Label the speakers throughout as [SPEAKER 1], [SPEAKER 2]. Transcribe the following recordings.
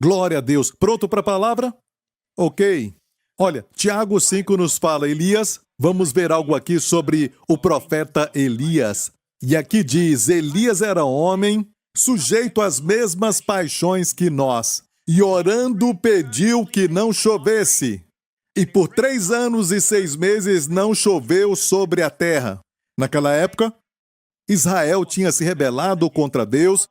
[SPEAKER 1] Glória a Deus. Pronto para a palavra? Ok. Olha, Tiago 5 nos fala Elias. Vamos ver algo aqui sobre o profeta Elias. E aqui diz, Elias era homem sujeito às mesmas paixões que nós, e orando pediu que não chovesse. E por 3 anos e 6 meses não choveu sobre a terra. Naquela época, Israel tinha se rebelado contra Deus,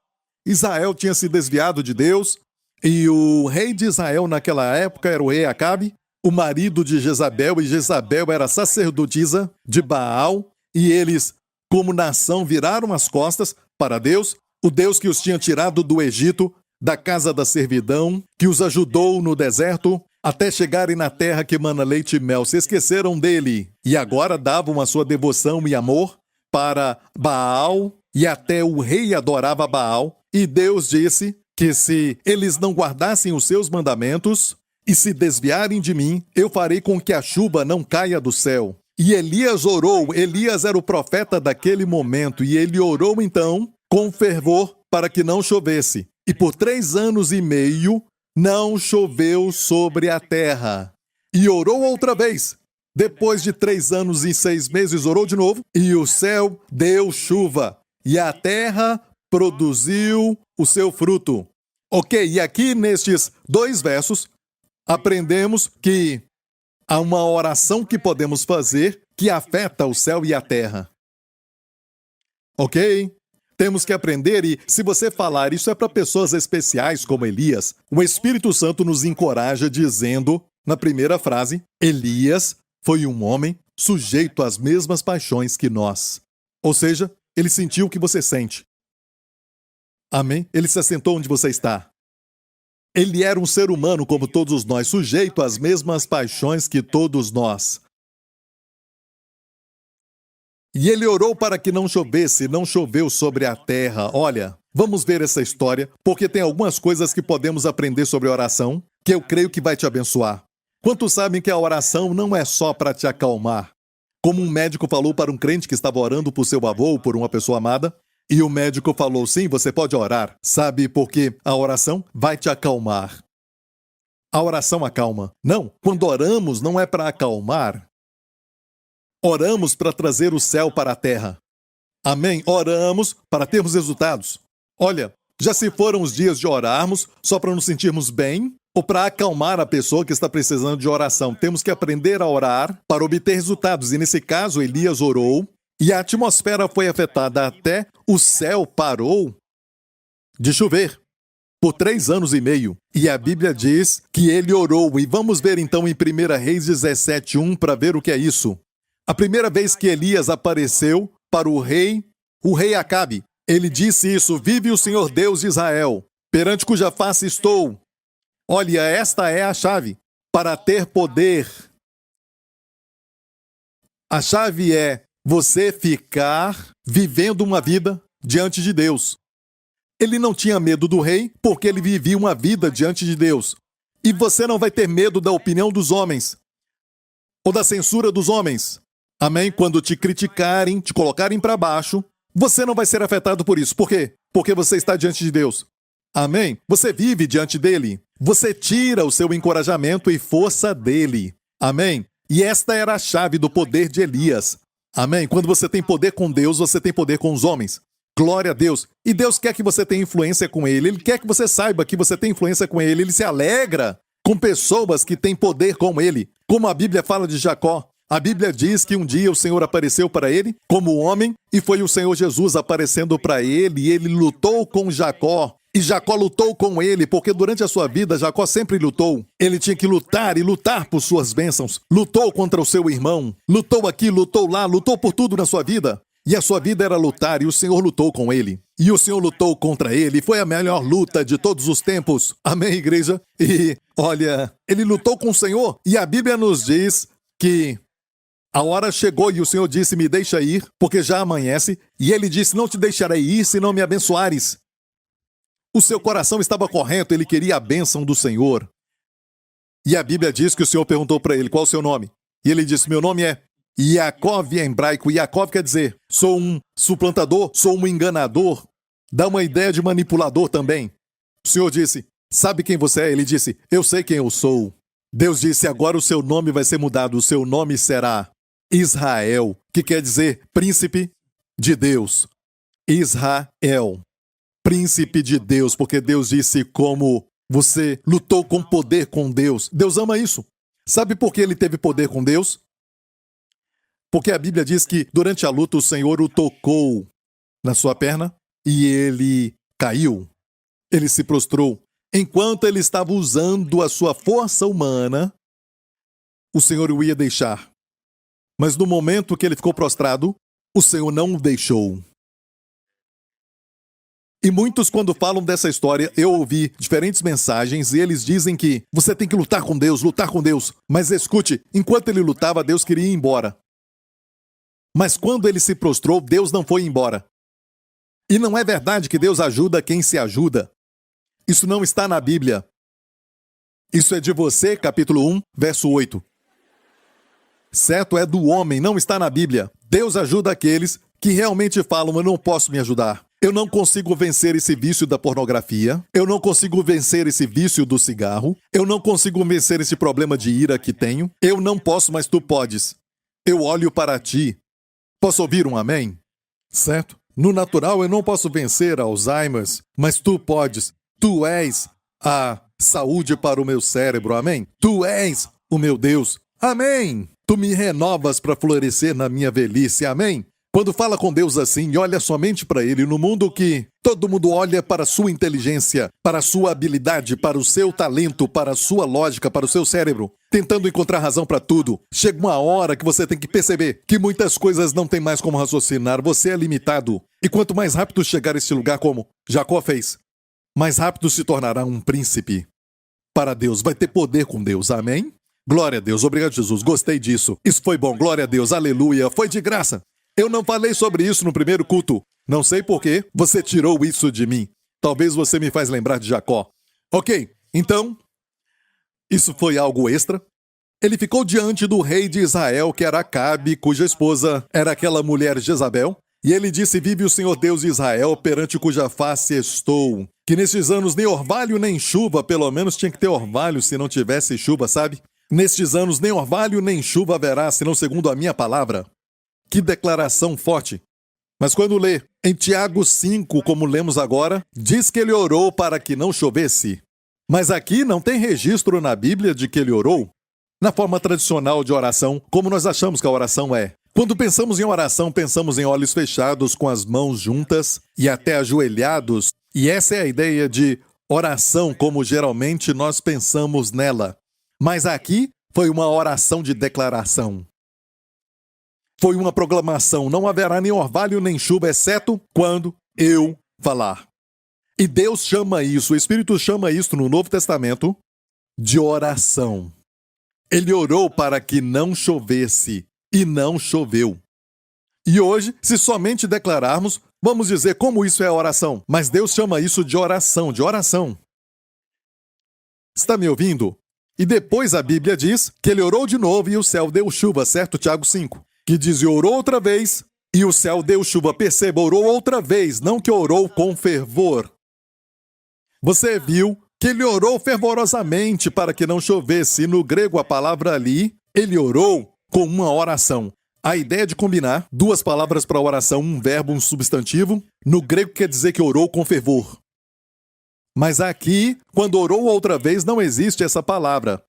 [SPEAKER 1] Israel tinha se desviado de Deus, e o rei de Israel naquela época era o rei Acabe, o marido de Jezabel, e Jezabel era sacerdotisa de Baal, e eles, como nação, viraram as costas para Deus, o Deus que os tinha tirado do Egito, da casa da servidão, que os ajudou no deserto, até chegarem na terra que mana leite e mel. Se esqueceram dele, e agora davam a sua devoção e amor para Baal, e até o rei adorava Baal, e Deus disse que se eles não guardassem os seus mandamentos e se desviarem de mim, eu farei com que a chuva não caia do céu. E Elias orou, Elias era o profeta daquele momento, e ele orou então com fervor para que não chovesse. E por 3 anos e meio não choveu sobre a terra. E orou outra vez. Depois de 3 anos e 6 meses, orou de novo, e o céu deu chuva, e a terra produziu o seu fruto. Ok, e aqui nestes 2 versos, aprendemos que há uma oração que podemos fazer que afeta o céu e a terra. Ok? Temos que aprender e, se você falar isso é para pessoas especiais como Elias, o Espírito Santo nos encoraja dizendo, na primeira frase, Elias foi um homem sujeito às mesmas paixões que nós. Ou seja, ele sentiu o que você sente. Amém? Ele se assentou onde você está. Ele era um ser humano como todos nós, sujeito às mesmas paixões que todos nós. E ele orou para que não chovesse, não choveu sobre a terra. Olha, vamos ver essa história, porque tem algumas coisas que podemos aprender sobre oração, que eu creio que vai te abençoar. Quantos sabem que a oração não é só para te acalmar? Como um médico falou para um crente que estava orando por seu avô ou por uma pessoa amada, e o médico falou, sim, você pode orar. Sabe por quê? A oração vai te acalmar. A oração acalma. Não, quando oramos não é para acalmar. Oramos para trazer o céu para a terra. Amém? Oramos para termos resultados. Olha, já se foram os dias de orarmos só para nos sentirmos bem ou para acalmar a pessoa que está precisando de oração. Temos que aprender a orar para obter resultados. E nesse caso, Elias orou e a atmosfera foi afetada até o céu parou de chover por 3 anos e meio. E a Bíblia diz que ele orou. E vamos ver então em 1 Reis 17:1 para ver o que é isso. A primeira vez que Elias apareceu para o rei Acabe, ele disse isso, vive o Senhor Deus de Israel, perante cuja face estou. Olha, esta é a chave para ter poder. A chave é você ficar vivendo uma vida diante de Deus. Ele não tinha medo do rei porque ele vivia uma vida diante de Deus. E você não vai ter medo da opinião dos homens ou da censura dos homens. Amém? Quando te criticarem, te colocarem para baixo, você não vai ser afetado por isso. Por quê? Porque você está diante de Deus. Amém? Você vive diante dele. Você tira o seu encorajamento e força dele. Amém? E esta era a chave do poder de Elias. Amém? Quando você tem poder com Deus, você tem poder com os homens. Glória a Deus. E Deus quer que você tenha influência com ele. Ele quer que você saiba que você tem influência com ele. Ele se alegra com pessoas que têm poder como ele. Como a Bíblia fala de Jacó. A Bíblia diz que um dia o Senhor apareceu para ele como homem e foi o Senhor Jesus aparecendo para ele e ele lutou com Jacó. E Jacó lutou com ele, porque durante a sua vida Jacó sempre lutou. Ele tinha que lutar e lutar por suas bênçãos. Lutou contra o seu irmão. Lutou aqui, lutou lá, lutou por tudo na sua vida. E a sua vida era lutar e o Senhor lutou com ele. E o Senhor lutou contra ele. Foi a melhor luta de todos os tempos. Amém, igreja? E, olha, ele lutou com o Senhor. E a Bíblia nos diz que a hora chegou e o Senhor disse, me deixa ir, porque já amanhece. E ele disse, não te deixarei ir se não me abençoares. O seu coração estava correto, ele queria a bênção do Senhor. E a Bíblia diz que o Senhor perguntou para ele, qual é o seu nome? E ele disse, meu nome é Yaakov em hebraico. Yaakov quer dizer, sou um suplantador, sou um enganador. Dá uma ideia de manipulador também. O Senhor disse, Sabe quem você é? Ele disse, eu sei quem eu sou. Deus disse, agora o seu nome vai ser mudado, o seu nome será Israel, que quer dizer príncipe de Deus. Israel, príncipe de Deus, porque Deus disse como você lutou com poder com Deus. Deus ama isso. Sabe por que ele teve poder com Deus? Porque a Bíblia diz que durante a luta o Senhor o tocou na sua perna e ele caiu. Ele se prostrou. Enquanto ele estava usando a sua força humana, o Senhor o ia deixar. Mas no momento que ele ficou prostrado, o Senhor não o deixou. E muitos, quando falam dessa história, eu ouvi diferentes mensagens e eles dizem que você tem que lutar com Deus, lutar com Deus. Mas escute, enquanto ele lutava, Deus queria ir embora. Mas quando ele se prostrou, Deus não foi embora. E não é verdade que Deus ajuda quem se ajuda. Isso não está na Bíblia. Isso é de você, capítulo 1, verso 8. Certo é do homem, não está na Bíblia. Deus ajuda aqueles que realmente falam, eu não posso me ajudar. Eu não consigo vencer esse vício da pornografia. Eu não consigo vencer esse vício do cigarro. Eu não consigo vencer esse problema de ira que tenho. Eu não posso, mas tu podes. Eu olho para ti. Posso ouvir um amém? Certo? No natural, eu não posso vencer Alzheimer, mas tu podes. Tu és a saúde para o meu cérebro, amém? Tu és o meu Deus, amém? Tu me renovas para florescer na minha velhice, amém? Quando fala com Deus assim e olha somente para Ele, no mundo que todo mundo olha para a sua inteligência, para a sua habilidade, para o seu talento, para a sua lógica, para o seu cérebro, tentando encontrar razão para tudo, chega uma hora que você tem que perceber que muitas coisas não tem mais como raciocinar, você é limitado. E quanto mais rápido chegar a este lugar como Jacó fez, mais rápido se tornará um príncipe para Deus, vai ter poder com Deus, amém? Glória a Deus, obrigado Jesus, gostei disso, isso foi bom, glória a Deus, aleluia, foi de graça. Eu não falei sobre isso no primeiro culto, não sei por que você tirou isso de mim, talvez você me faz lembrar de Jacó. Ok, então, isso foi algo extra. Ele ficou diante do rei de Israel, que era Acabe, cuja esposa era aquela mulher Jezabel, e ele disse, vive o Senhor Deus de Israel, perante cuja face estou, que nestes anos nem orvalho nem chuva, pelo menos tinha que ter orvalho se não tivesse chuva, sabe? Nestes anos nem orvalho nem chuva haverá, senão segundo a minha palavra. Que declaração forte. Mas quando lê em Tiago 5, como lemos agora, diz que ele orou para que não chovesse. Mas aqui não tem registro na Bíblia de que ele orou na forma tradicional de oração, como nós achamos que a oração é. Quando pensamos em oração, pensamos em olhos fechados, com as mãos juntas e até ajoelhados. E essa é a ideia de oração, como geralmente nós pensamos nela. Mas aqui foi uma oração de declaração. Foi uma proclamação, não haverá nem orvalho nem chuva, exceto quando eu falar. E Deus chama isso, o Espírito chama isso no Novo Testamento de oração. Ele orou para que não chovesse, e não choveu. E hoje, se somente declararmos, vamos dizer como isso é oração. Mas Deus chama isso de oração, de oração. Está me ouvindo? E depois a Bíblia diz que ele orou de novo e o céu deu chuva, certo? Tiago 5. Que diz, orou outra vez e o céu deu chuva. Perceba, orou outra vez, não que orou com fervor. Você viu que ele orou fervorosamente para que não chovesse. E no grego, a palavra ali, ele orou com uma oração. A ideia de combinar duas palavras para oração, um verbo, um substantivo, no grego quer dizer que orou com fervor. Mas aqui, quando orou outra vez, não existe essa palavra.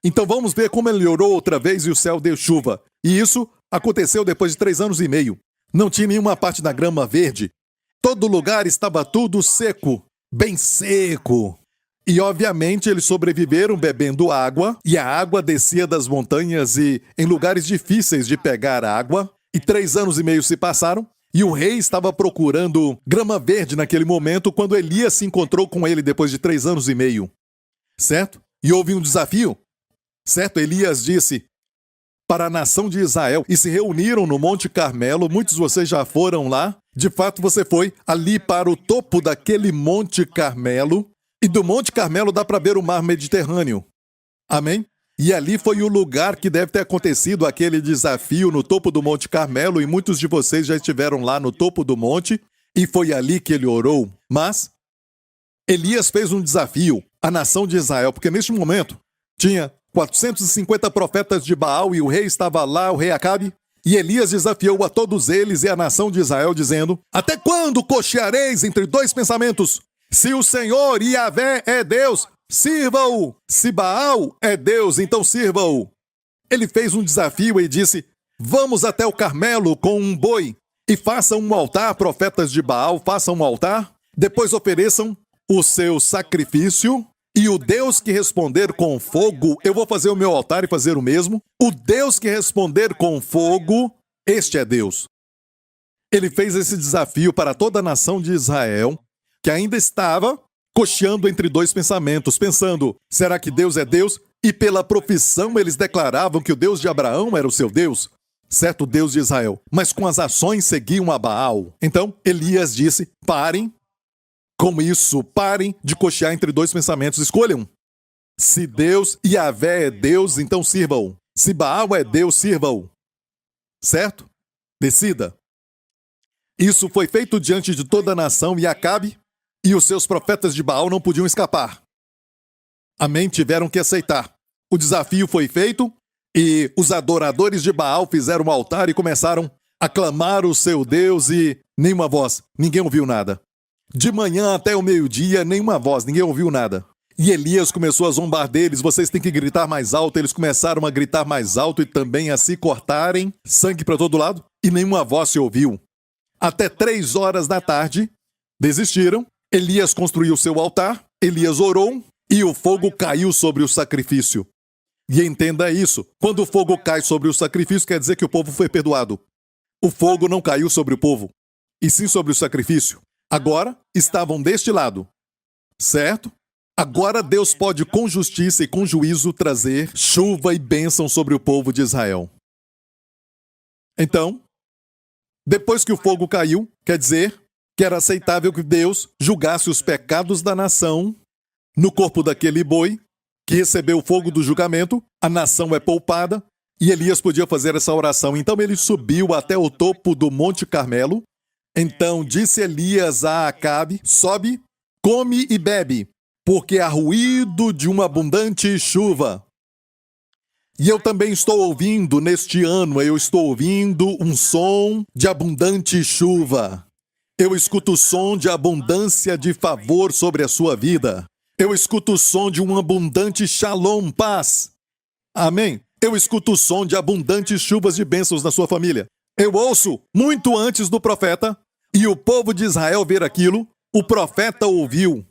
[SPEAKER 1] Então vamos ver como ele orou outra vez e o céu deu chuva. E isso aconteceu depois de 3 anos e meio. Não tinha nenhuma parte da grama verde. Todo lugar estava tudo seco, bem seco. E obviamente eles sobreviveram bebendo água, e a água descia das montanhas e em lugares difíceis de pegar água. E 3 anos e meio se passaram, e o rei estava procurando grama verde naquele momento quando Elias se encontrou com ele depois de 3 anos e meio. Certo? E houve um desafio. Certo? Elias disse para a nação de Israel, e se reuniram no Monte Carmelo. Muitos de vocês já foram lá. De fato, você foi ali para o topo daquele Monte Carmelo, e do Monte Carmelo dá para ver o mar Mediterrâneo. Amém? E ali foi o lugar que deve ter acontecido aquele desafio no topo do Monte Carmelo, e muitos de vocês já estiveram lá no topo do monte, e foi ali que ele orou. Mas Elias fez um desafio à nação de Israel, porque neste momento tinha 450 profetas de Baal e o rei estava lá, o rei Acabe. E Elias desafiou a todos eles e a nação de Israel, dizendo: até quando cocheareis entre dois pensamentos? Se o Senhor Yahvé é Deus, sirva-o. Se Baal é Deus, então sirva-o. Ele fez um desafio e disse: vamos até o Carmelo com um boi e façam um altar, profetas de Baal, façam um altar, depois ofereçam o seu sacrifício, e o Deus que responder com fogo, eu vou fazer o meu altar e fazer o mesmo. O Deus que responder com fogo, este é Deus. Ele fez esse desafio para toda a nação de Israel, que ainda estava cocheando entre dois pensamentos, pensando: será que Deus é Deus? E pela profissão eles declaravam que o Deus de Abraão era o seu Deus, certo Deus de Israel, mas com as ações seguiam a Baal. Então Elias disse: parem com isso, parem de cochear entre dois pensamentos, escolham. Se Deus Yahvé é Deus, então sirva-o. Se Baal é Deus, sirva-o. Certo? Decida. Isso foi feito diante de toda a nação e Acabe e os seus profetas de Baal não podiam escapar. Amém? Tiveram que aceitar. O desafio foi feito e os adoradores de Baal fizeram um altar e começaram a clamar o seu Deus e nenhuma voz, ninguém ouviu nada. De manhã até o meio-dia, nenhuma voz, ninguém ouviu nada. E Elias começou a zombar deles: vocês têm que gritar mais alto. Eles começaram a gritar mais alto e também a se cortarem, sangue para todo lado, e nenhuma voz se ouviu. Até 3 horas da tarde, desistiram. Elias construiu seu altar, Elias orou e o fogo caiu sobre o sacrifício. E entenda isso: quando o fogo cai sobre o sacrifício, quer dizer que o povo foi perdoado. O fogo não caiu sobre o povo, e sim sobre o sacrifício. Agora estavam deste lado, certo? Agora Deus pode com justiça e com juízo trazer chuva e bênção sobre o povo de Israel. Então, depois que o fogo caiu, quer dizer que era aceitável que Deus julgasse os pecados da nação no corpo daquele boi que recebeu o fogo do julgamento, a nação é poupada, e Elias podia fazer essa oração. Então ele subiu até o topo do Monte Carmelo. Então disse Elias a Acabe: sobe, come e bebe, porque há ruído de uma abundante chuva. E eu também estou ouvindo, neste ano, eu estou ouvindo um som de abundante chuva. Eu escuto o som de abundância de favor sobre a sua vida. Eu escuto o som de um abundante shalom, paz. Amém? Eu escuto o som de abundantes chuvas de bênçãos na sua família. Eu ouço muito antes do profeta, e o povo de Israel ver aquilo, o profeta ouviu.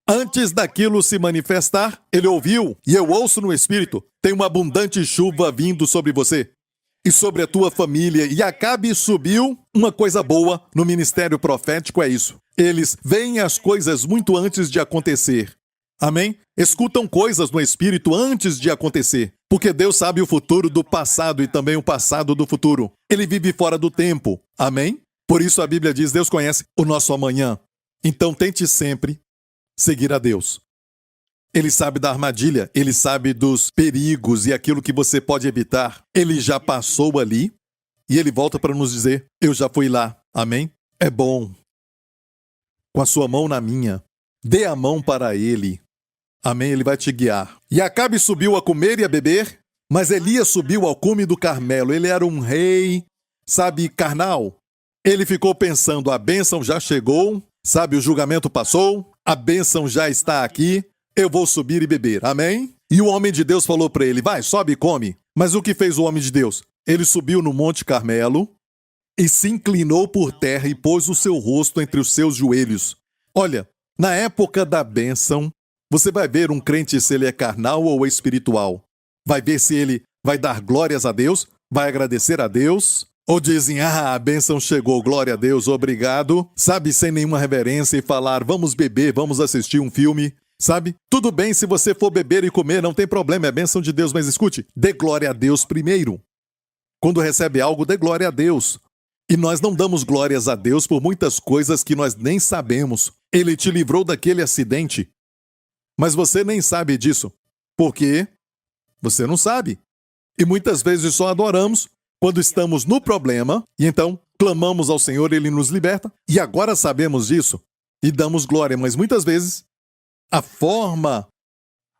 [SPEAKER 1] Antes daquilo se manifestar, ele ouviu, e eu ouço no Espírito: tem uma abundante chuva vindo sobre você e sobre a tua família. E Acabe subiu. Uma coisa boa no ministério profético é isso: eles veem as coisas muito antes de acontecer. Amém? Escutam coisas no Espírito antes de acontecer, porque Deus sabe o futuro do passado e também o passado do futuro. Ele vive fora do tempo. Amém? Por isso a Bíblia diz: Deus conhece o nosso amanhã. Então tente sempre seguir a Deus. Ele sabe da armadilha, ele sabe dos perigos e aquilo que você pode evitar. Ele já passou ali e ele volta para nos dizer: eu já fui lá. Amém? É bom. Com a sua mão na minha, dê a mão para ele. Amém? Ele vai te guiar. E Acabe subiu a comer e a beber, mas Elias subiu ao cume do Carmelo. Ele era um rei, sabe, carnal. Ele ficou pensando: a bênção já chegou, sabe, o julgamento passou, a bênção já está aqui, eu vou subir e beber. Amém? E o homem de Deus falou para ele: vai, sobe e come. Mas o que fez o homem de Deus? Ele subiu no Monte Carmelo e se inclinou por terra e pôs o seu rosto entre os seus joelhos. Olha, na época da bênção, você vai ver um crente se ele é carnal ou espiritual. Vai ver se ele vai dar glórias a Deus, vai agradecer a Deus, ou dizem: a bênção chegou, glória a Deus, obrigado, sabe, sem nenhuma reverência e falar: vamos beber, vamos assistir um filme, sabe? Tudo bem se você for beber e comer, não tem problema, é bênção de Deus, mas escute, dê glória a Deus primeiro. Quando recebe algo, dê glória a Deus. E nós não damos glórias a Deus por muitas coisas que nós nem sabemos. Ele te livrou daquele acidente, mas você nem sabe disso. Por quê? Você não sabe. E muitas vezes só adoramos quando estamos no problema, e então clamamos ao Senhor, Ele nos liberta, e agora sabemos disso, e damos glória, mas muitas vezes A forma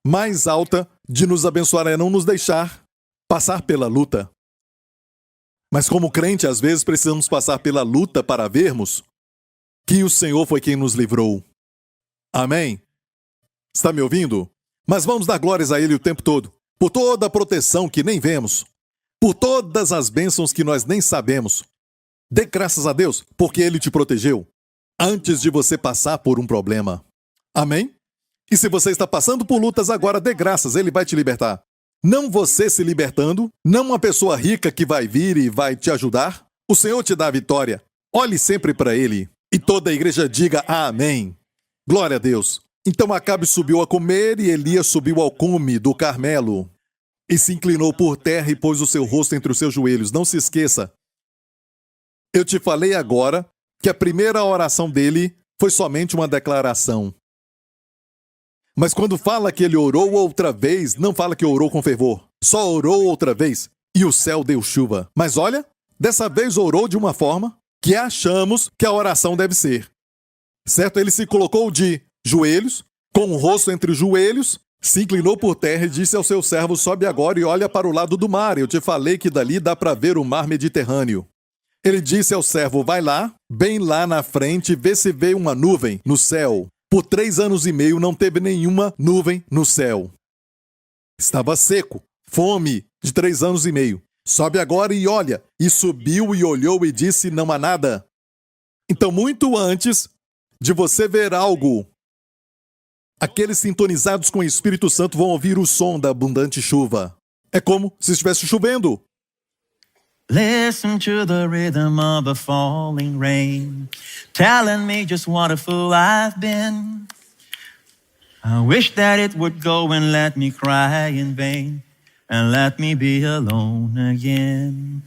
[SPEAKER 1] mais alta de nos abençoar é não nos deixar passar pela luta. Mas como crente, às vezes precisamos passar pela luta para vermos que o Senhor foi quem nos livrou. Amém? Está me ouvindo? Mas vamos dar glórias a Ele o tempo todo, por toda a proteção que nem vemos, por todas as bênçãos que nós nem sabemos. Dê graças a Deus, porque Ele te protegeu antes de você passar por um problema. Amém? E se você está passando por lutas agora, dê graças, Ele vai te libertar. Não você se libertando, não uma pessoa rica que vai vir e vai te ajudar. O Senhor te dá a vitória. Olhe sempre para Ele. E toda a igreja diga amém. Glória a Deus. Então Acabe subiu a comer e Elias subiu ao cume do Carmelo. E se inclinou por terra e pôs o seu rosto entre os seus joelhos. Não se esqueça. Eu te falei agora que a primeira oração dele foi somente uma declaração. Mas quando fala que ele orou outra vez, não fala que orou com fervor. Só orou outra vez e o céu deu chuva. Mas olha, dessa vez orou de uma forma que achamos que a oração deve ser. Certo? Ele se colocou de joelhos, com o rosto entre os joelhos, se inclinou por terra e disse ao seu servo, sobe agora e olha para o lado do mar. Eu te falei que dali dá para ver o mar Mediterrâneo. Ele disse ao servo, vai lá, bem lá na frente, vê se vê uma nuvem no céu. Por 3 anos e meio não teve nenhuma nuvem no céu. Estava seco, fome de 3 anos e meio. Sobe agora e olha. E subiu e olhou e disse, não há nada. Então, muito antes de você ver algo, aqueles sintonizados com o Espírito Santo vão ouvir o som da abundante chuva. É como se estivesse chovendo.
[SPEAKER 2] Listen to the rhythm of the falling rain, telling me just what a fool I've been. I wish that it would go and let me cry in vain, and let me be alone again.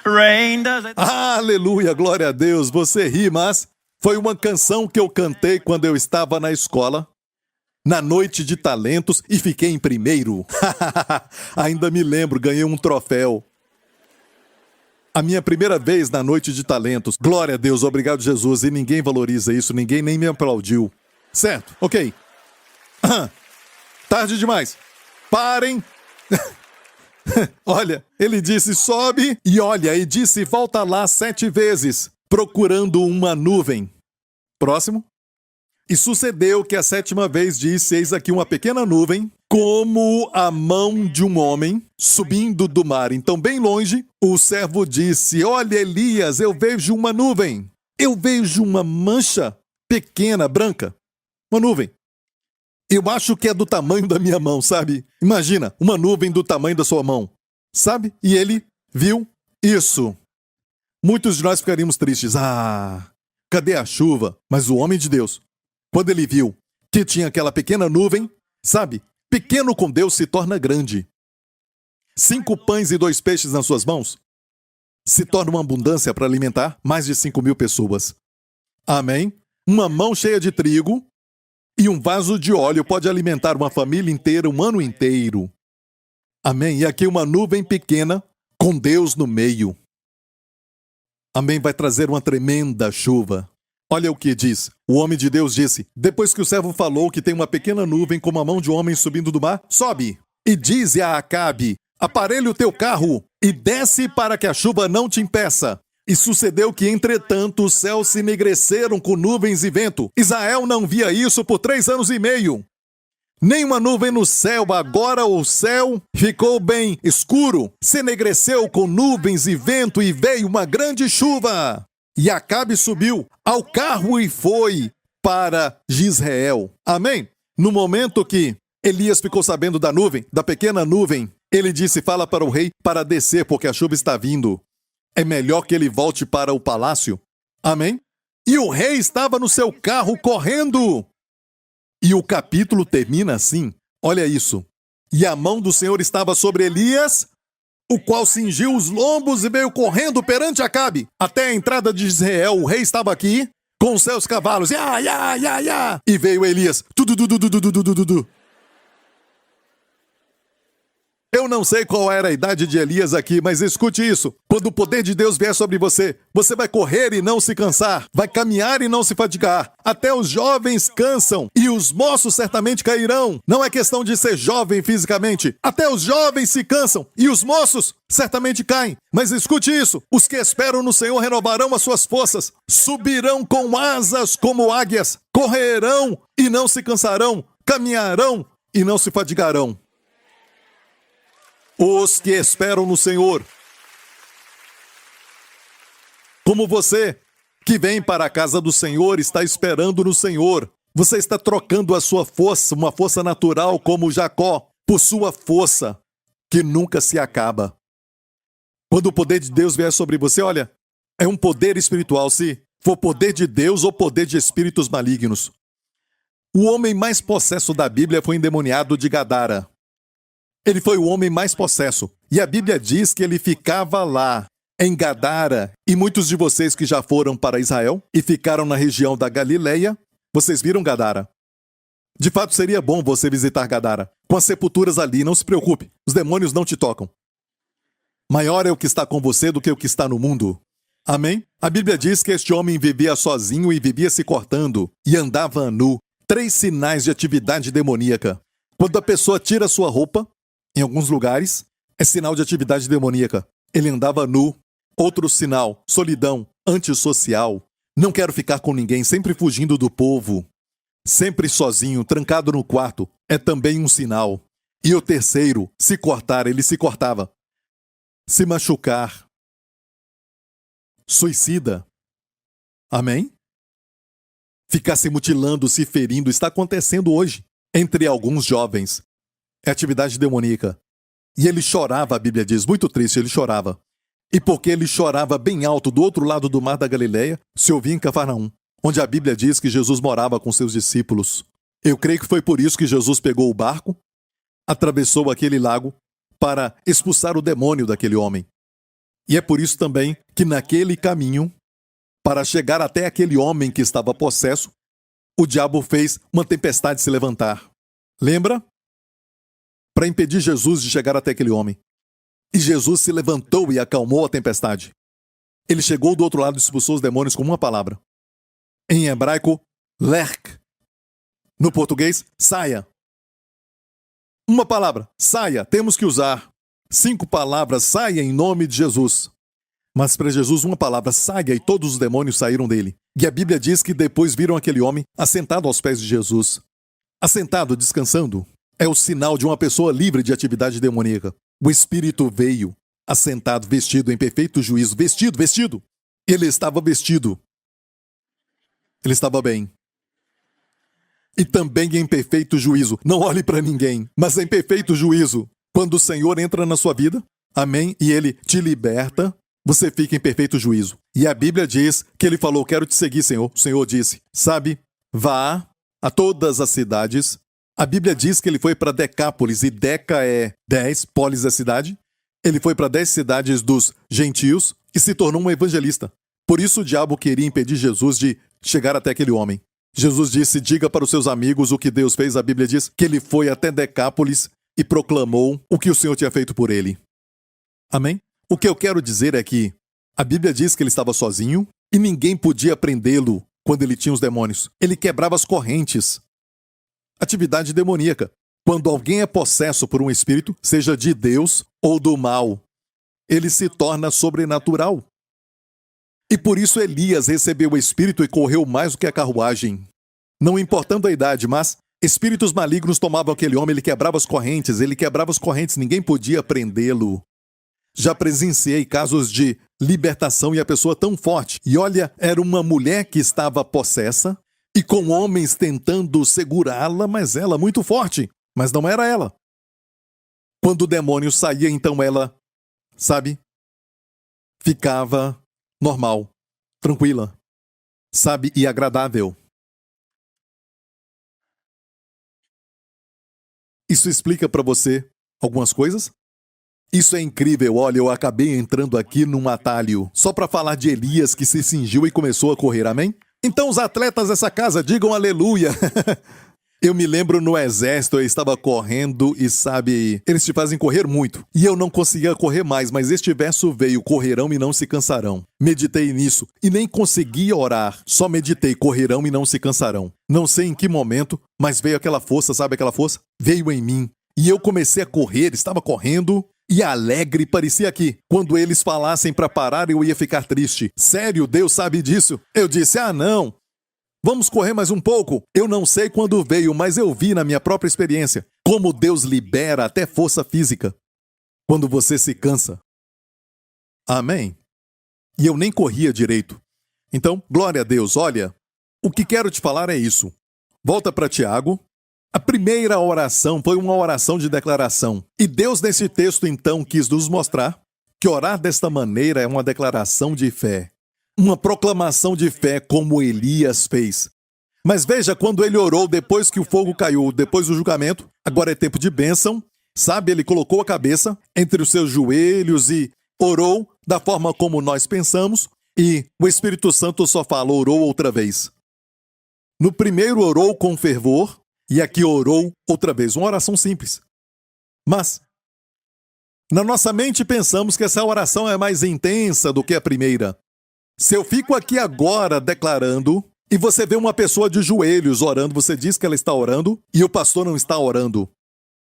[SPEAKER 2] Rain does it...
[SPEAKER 1] Aleluia, glória a Deus. Você ri, mas foi uma canção que eu cantei quando eu estava na escola, na noite de talentos, e fiquei em primeiro. Ainda me lembro, ganhei um troféu. A minha primeira vez na noite de talentos. Glória a Deus, obrigado Jesus. E ninguém valoriza isso, ninguém nem me aplaudiu. Certo, ok. Tarde demais. Parem. Olha, ele disse, sobe e olha, e disse, volta lá 7 vezes, procurando uma nuvem. Próximo. E sucedeu que a 7ª vez disse, eis aqui uma pequena nuvem, como a mão de um homem, subindo do mar. Então, bem longe, o servo disse, olha, Elias, eu vejo uma nuvem. Eu vejo uma mancha pequena, branca. Uma nuvem. Eu acho que é do tamanho da minha mão, sabe? Imagina, uma nuvem do tamanho da sua mão. Sabe? E ele viu isso. Muitos de nós ficaríamos tristes. Cadê a chuva? Mas o homem de Deus, quando ele viu que tinha aquela pequena nuvem, sabe? Pequeno com Deus se torna grande. 5 pães e 2 peixes nas suas mãos se torna uma abundância para alimentar mais de 5.000 pessoas. Amém? Uma mão cheia de trigo e um vaso de óleo pode alimentar uma família inteira um ano inteiro. Amém? E aqui uma nuvem pequena com Deus no meio. Amém? Vai trazer uma tremenda chuva. Olha o que diz. O homem de Deus disse, depois que o servo falou que tem uma pequena nuvem como a mão de um homem subindo do mar, sobe e dize a Acabe, aparelhe o teu carro e desce para que a chuva não te impeça. E sucedeu que, entretanto, os céus se enegreceram com nuvens e vento. Israel não via isso por 3 anos e meio. Nem uma nuvem no céu, agora o céu ficou bem escuro, se enegreceu com nuvens e vento e veio uma grande chuva. E Acabe subiu ao carro e foi para Jezreel. Amém? No momento que Elias ficou sabendo da nuvem, da pequena nuvem, ele disse, fala para o rei para descer, porque a chuva está vindo. É melhor que ele volte para o palácio. Amém? E o rei estava no seu carro correndo. E o capítulo termina assim. Olha isso. E a mão do Senhor estava sobre Elias, o qual cingiu os lombos e veio correndo perante Acabe. Até a entrada de Israel, o rei estava aqui, com os seus cavalos. E veio Elias. Eu Eu não sei qual era a idade de Elias aqui, mas escute isso. Quando o poder de Deus vier sobre você, você vai correr e não se cansar, vai caminhar e não se fatigar. Até os jovens cansam e os moços certamente cairão. Não é questão de ser jovem fisicamente. Até os jovens se cansam e os moços certamente caem. Mas escute isso. Os que esperam no Senhor renovarão as suas forças. Subirão com asas como águias. Correrão e não se cansarão. Caminharão e não se fatigarão. Os que esperam no Senhor. Como você que vem para a casa do Senhor está esperando no Senhor. Você está trocando a sua força, uma força natural como Jacó, por sua força que nunca se acaba. Quando o poder de Deus vier sobre você, olha, é um poder espiritual, se for poder de Deus ou poder de espíritos malignos. O homem mais possesso da Bíblia foi o endemoniado de Gadara. Ele foi o homem mais possesso. E a Bíblia diz que ele ficava lá, em Gadara. E muitos de vocês que já foram para Israel e ficaram na região da Galileia, vocês viram Gadara. De fato, seria bom você visitar Gadara. Com as sepulturas ali, não se preocupe. Os demônios não te tocam. Maior é o que está com você do que o que está no mundo. Amém? A Bíblia diz que este homem vivia sozinho e vivia se cortando. E andava nu. 3 sinais de atividade demoníaca. Quando a pessoa tira sua roupa, em alguns lugares, é sinal de atividade demoníaca. Ele andava nu. Outro sinal, solidão, antissocial. Não quero ficar com ninguém, sempre fugindo do povo. Sempre sozinho, trancado no quarto, é também um sinal. E o terceiro, se cortar, ele se cortava. Se machucar. Suicida. Amém? Ficar se mutilando, se ferindo, está acontecendo hoje, entre alguns jovens. É atividade demoníaca. E ele chorava, a Bíblia diz, muito triste, ele chorava. E porque ele chorava bem alto do outro lado do mar da Galileia, se ouvia em Cafarnaum, onde a Bíblia diz que Jesus morava com seus discípulos. Eu creio que foi por isso que Jesus pegou o barco, atravessou aquele lago para expulsar o demônio daquele homem. E é por isso também que naquele caminho, para chegar até aquele homem que estava possesso, o diabo fez uma tempestade se levantar. Lembra? Para impedir Jesus de chegar até aquele homem. E Jesus se levantou e acalmou a tempestade. Ele chegou do outro lado e expulsou os demônios com uma palavra. Em hebraico, lerk. No português, saia. Uma palavra, saia. Temos que usar 5 palavras, saia em nome de Jesus. Mas para Jesus, uma palavra, saia, e todos os demônios saíram dele. E a Bíblia diz que depois viram aquele homem assentado aos pés de Jesus. Assentado, descansando. É o sinal de uma pessoa livre de atividade demoníaca. O Espírito veio, assentado, vestido em perfeito juízo. Vestido. Ele estava vestido. Ele estava bem. E também em perfeito juízo. Não olhe para ninguém, mas em perfeito juízo. Quando o Senhor entra na sua vida, amém, e Ele te liberta, você fica em perfeito juízo. E a Bíblia diz que Ele falou, quero te seguir, Senhor. O Senhor disse, sabe, vá a todas as cidades. A Bíblia diz que ele foi para Decápolis, e Deca é 10, Polis é cidade. Ele foi para 10 cidades dos gentios e se tornou um evangelista. Por isso o diabo queria impedir Jesus de chegar até aquele homem. Jesus disse, diga para os seus amigos o que Deus fez. A Bíblia diz que ele foi até Decápolis e proclamou o que o Senhor tinha feito por ele. Amém? O que eu quero dizer é que a Bíblia diz que ele estava sozinho e ninguém podia prendê-lo quando ele tinha os demônios. Ele quebrava as correntes. Atividade demoníaca. Quando alguém é possesso por um espírito, seja de Deus ou do mal, ele se torna sobrenatural. E por isso Elias recebeu o espírito e correu mais do que a carruagem. Não importando a idade, mas espíritos malignos tomavam aquele homem, ele quebrava as correntes, ninguém podia prendê-lo. Já presenciei casos de libertação e a pessoa tão forte. E olha, era uma mulher que estava possessa e com homens tentando segurá-la, mas ela muito forte. Mas não era ela. Quando o demônio saía, então ela, sabe, ficava normal, tranquila, sabe, e agradável. Isso explica para você algumas coisas? Isso é incrível, olha, eu acabei entrando aqui num atalho, só para falar de Elias que se cingiu e começou a correr, amém? Então os atletas dessa casa digam aleluia. Eu me lembro no exército, eu estava correndo e sabe, eles te fazem correr muito. E eu não conseguia correr mais, mas este verso veio, correrão e não se cansarão. Meditei nisso e nem conseguia orar, só meditei, correrão e não se cansarão. Não sei em que momento, mas veio aquela força, sabe aquela força? Veio em mim. E eu comecei a correr, estava correndo e alegre, parecia que quando eles falassem para parar eu ia ficar triste. Sério, Deus sabe disso? Eu disse, não. Vamos correr mais um pouco? Eu não sei quando veio, mas eu vi na minha própria experiência como Deus libera até força física quando você se cansa. Amém? E eu nem corria direito. Então, glória a Deus, olha, o que quero te falar é isso. Volta para Tiago. A primeira oração foi uma oração de declaração. E Deus, nesse texto, então, quis nos mostrar que orar desta maneira é uma declaração de fé. Uma proclamação de fé como Elias fez. Mas veja, quando ele orou depois que o fogo caiu, depois do julgamento, agora é tempo de bênção, sabe? Ele colocou a cabeça entre os seus joelhos e orou da forma como nós pensamos, e o Espírito Santo só falou, orou outra vez. No primeiro orou com fervor, e aqui orou outra vez, uma oração simples. Mas, na nossa mente pensamos que essa oração é mais intensa do que a primeira. Se eu fico aqui agora declarando, e você vê uma pessoa de joelhos orando, você diz que ela está orando, e o pastor não está orando.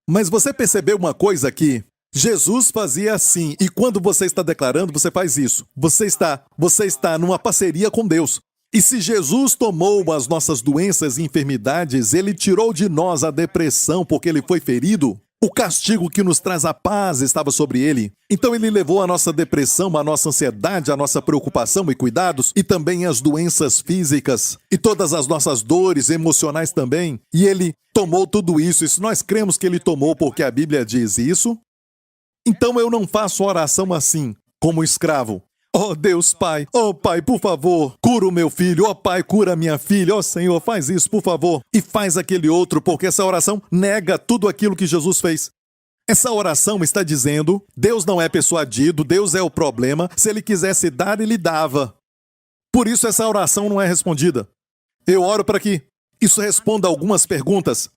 [SPEAKER 1] Mas você percebeu uma coisa aqui? Jesus fazia assim, e quando você está declarando, você faz isso. Você está numa parceria com Deus. E se Jesus tomou as nossas doenças e enfermidades, ele tirou de nós a depressão porque ele foi ferido, o castigo que nos traz a paz estava sobre ele. Então ele levou a nossa depressão, a nossa ansiedade, a nossa preocupação e cuidados, e também as doenças físicas, e todas as nossas dores emocionais também. E ele tomou tudo isso, e se nós cremos que ele tomou porque a Bíblia diz isso, então eu não faço oração assim, como escravo. Oh Deus Pai, oh Pai, por favor, cura o meu filho, oh Pai, cura a minha filha, oh Senhor, faz isso, por favor, e faz aquele outro, porque essa oração nega tudo aquilo que Jesus fez. Essa oração está dizendo, Deus não é persuadido, Deus é o problema, se ele quisesse dar, ele dava. Por isso essa oração não é respondida. Eu oro para que isso responda algumas perguntas.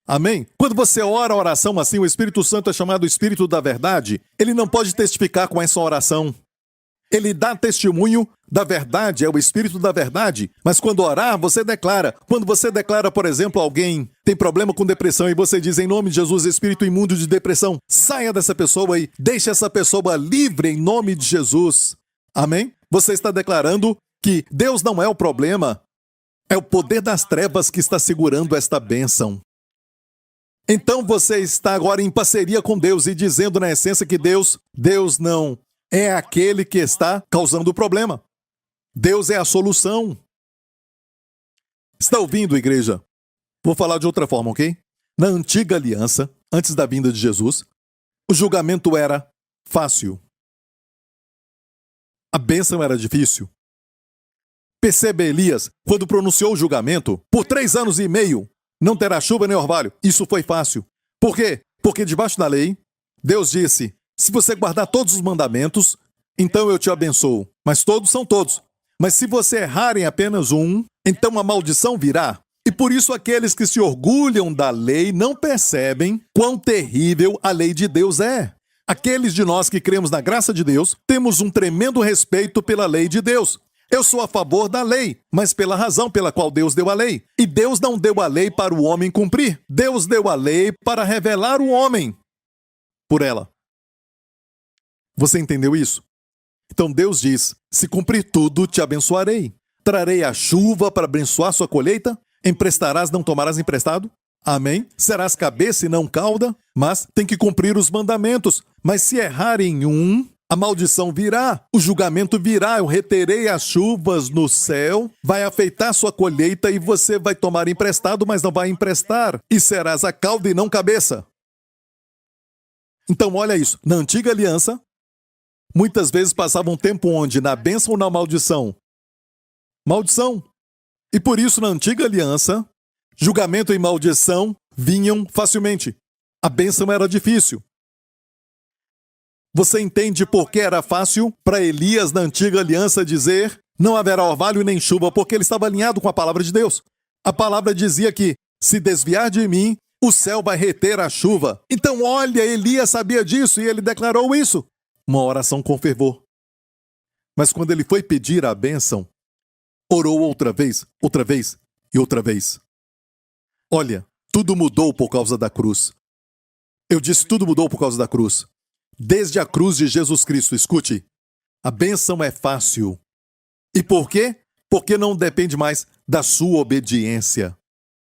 [SPEAKER 1] Amém? Quando você ora a oração assim, o Espírito Santo é chamado Espírito da Verdade, ele não pode testificar com essa oração. Ele dá testemunho da verdade, é o Espírito da Verdade. Mas quando orar, você declara. Quando você declara, por exemplo, alguém tem problema com depressão e você diz em nome de Jesus, espírito imundo de depressão, saia dessa pessoa e deixe essa pessoa livre em nome de Jesus. Amém? Você está declarando que Deus não é o problema, é o poder das trevas que está segurando esta bênção. Então você está agora em parceria com Deus e dizendo na essência que Deus não é aquele que está causando o problema. Deus é a solução. Está ouvindo, igreja? Vou falar de outra forma, ok? Na antiga aliança, antes da vinda de Jesus, o julgamento era fácil. A bênção era difícil. Perceba Elias, quando pronunciou o julgamento, por 3 anos e meio, não terá chuva nem orvalho. Isso foi fácil. Por quê? Porque debaixo da lei, Deus disse, se você guardar todos os mandamentos, então eu te abençoo. Mas todos são todos. Mas se você errar em apenas um, então a maldição virá. E por isso aqueles que se orgulham da lei não percebem quão terrível a lei de Deus é. Aqueles de nós que cremos na graça de Deus, temos um tremendo respeito pela lei de Deus. Eu sou a favor da lei, mas pela razão pela qual Deus deu a lei. E Deus não deu a lei para o homem cumprir. Deus deu a lei para revelar o homem por ela. Você entendeu isso? Então Deus diz, se cumprir tudo, te abençoarei. Trarei a chuva para abençoar sua colheita. Emprestarás, não tomarás emprestado. Amém? Serás cabeça e não cauda. Mas tem que cumprir os mandamentos. Mas se errar em um, a maldição virá. O julgamento virá. Eu reterei as chuvas no céu. Vai afetar sua colheita e você vai tomar emprestado, mas não vai emprestar. E serás a cauda e não cabeça. Então olha isso. Na antiga aliança, muitas vezes passava um tempo onde, na bênção ou na maldição? Maldição. E por isso, na antiga aliança, julgamento e maldição vinham facilmente. A bênção era difícil. Você entende por que era fácil para Elias, na antiga aliança, dizer não haverá orvalho nem chuva, porque ele estava alinhado com a palavra de Deus. A palavra dizia que se desviar de mim, o céu vai reter a chuva. Então, olha, Elias sabia disso e ele declarou isso. Uma oração com fervor. Mas quando ele foi pedir a bênção, orou outra vez e outra vez. Olha, tudo mudou por causa da cruz. Eu disse tudo mudou por causa da cruz. Desde a cruz de Jesus Cristo, escute, a bênção é fácil. E por quê? Porque não depende mais da sua obediência.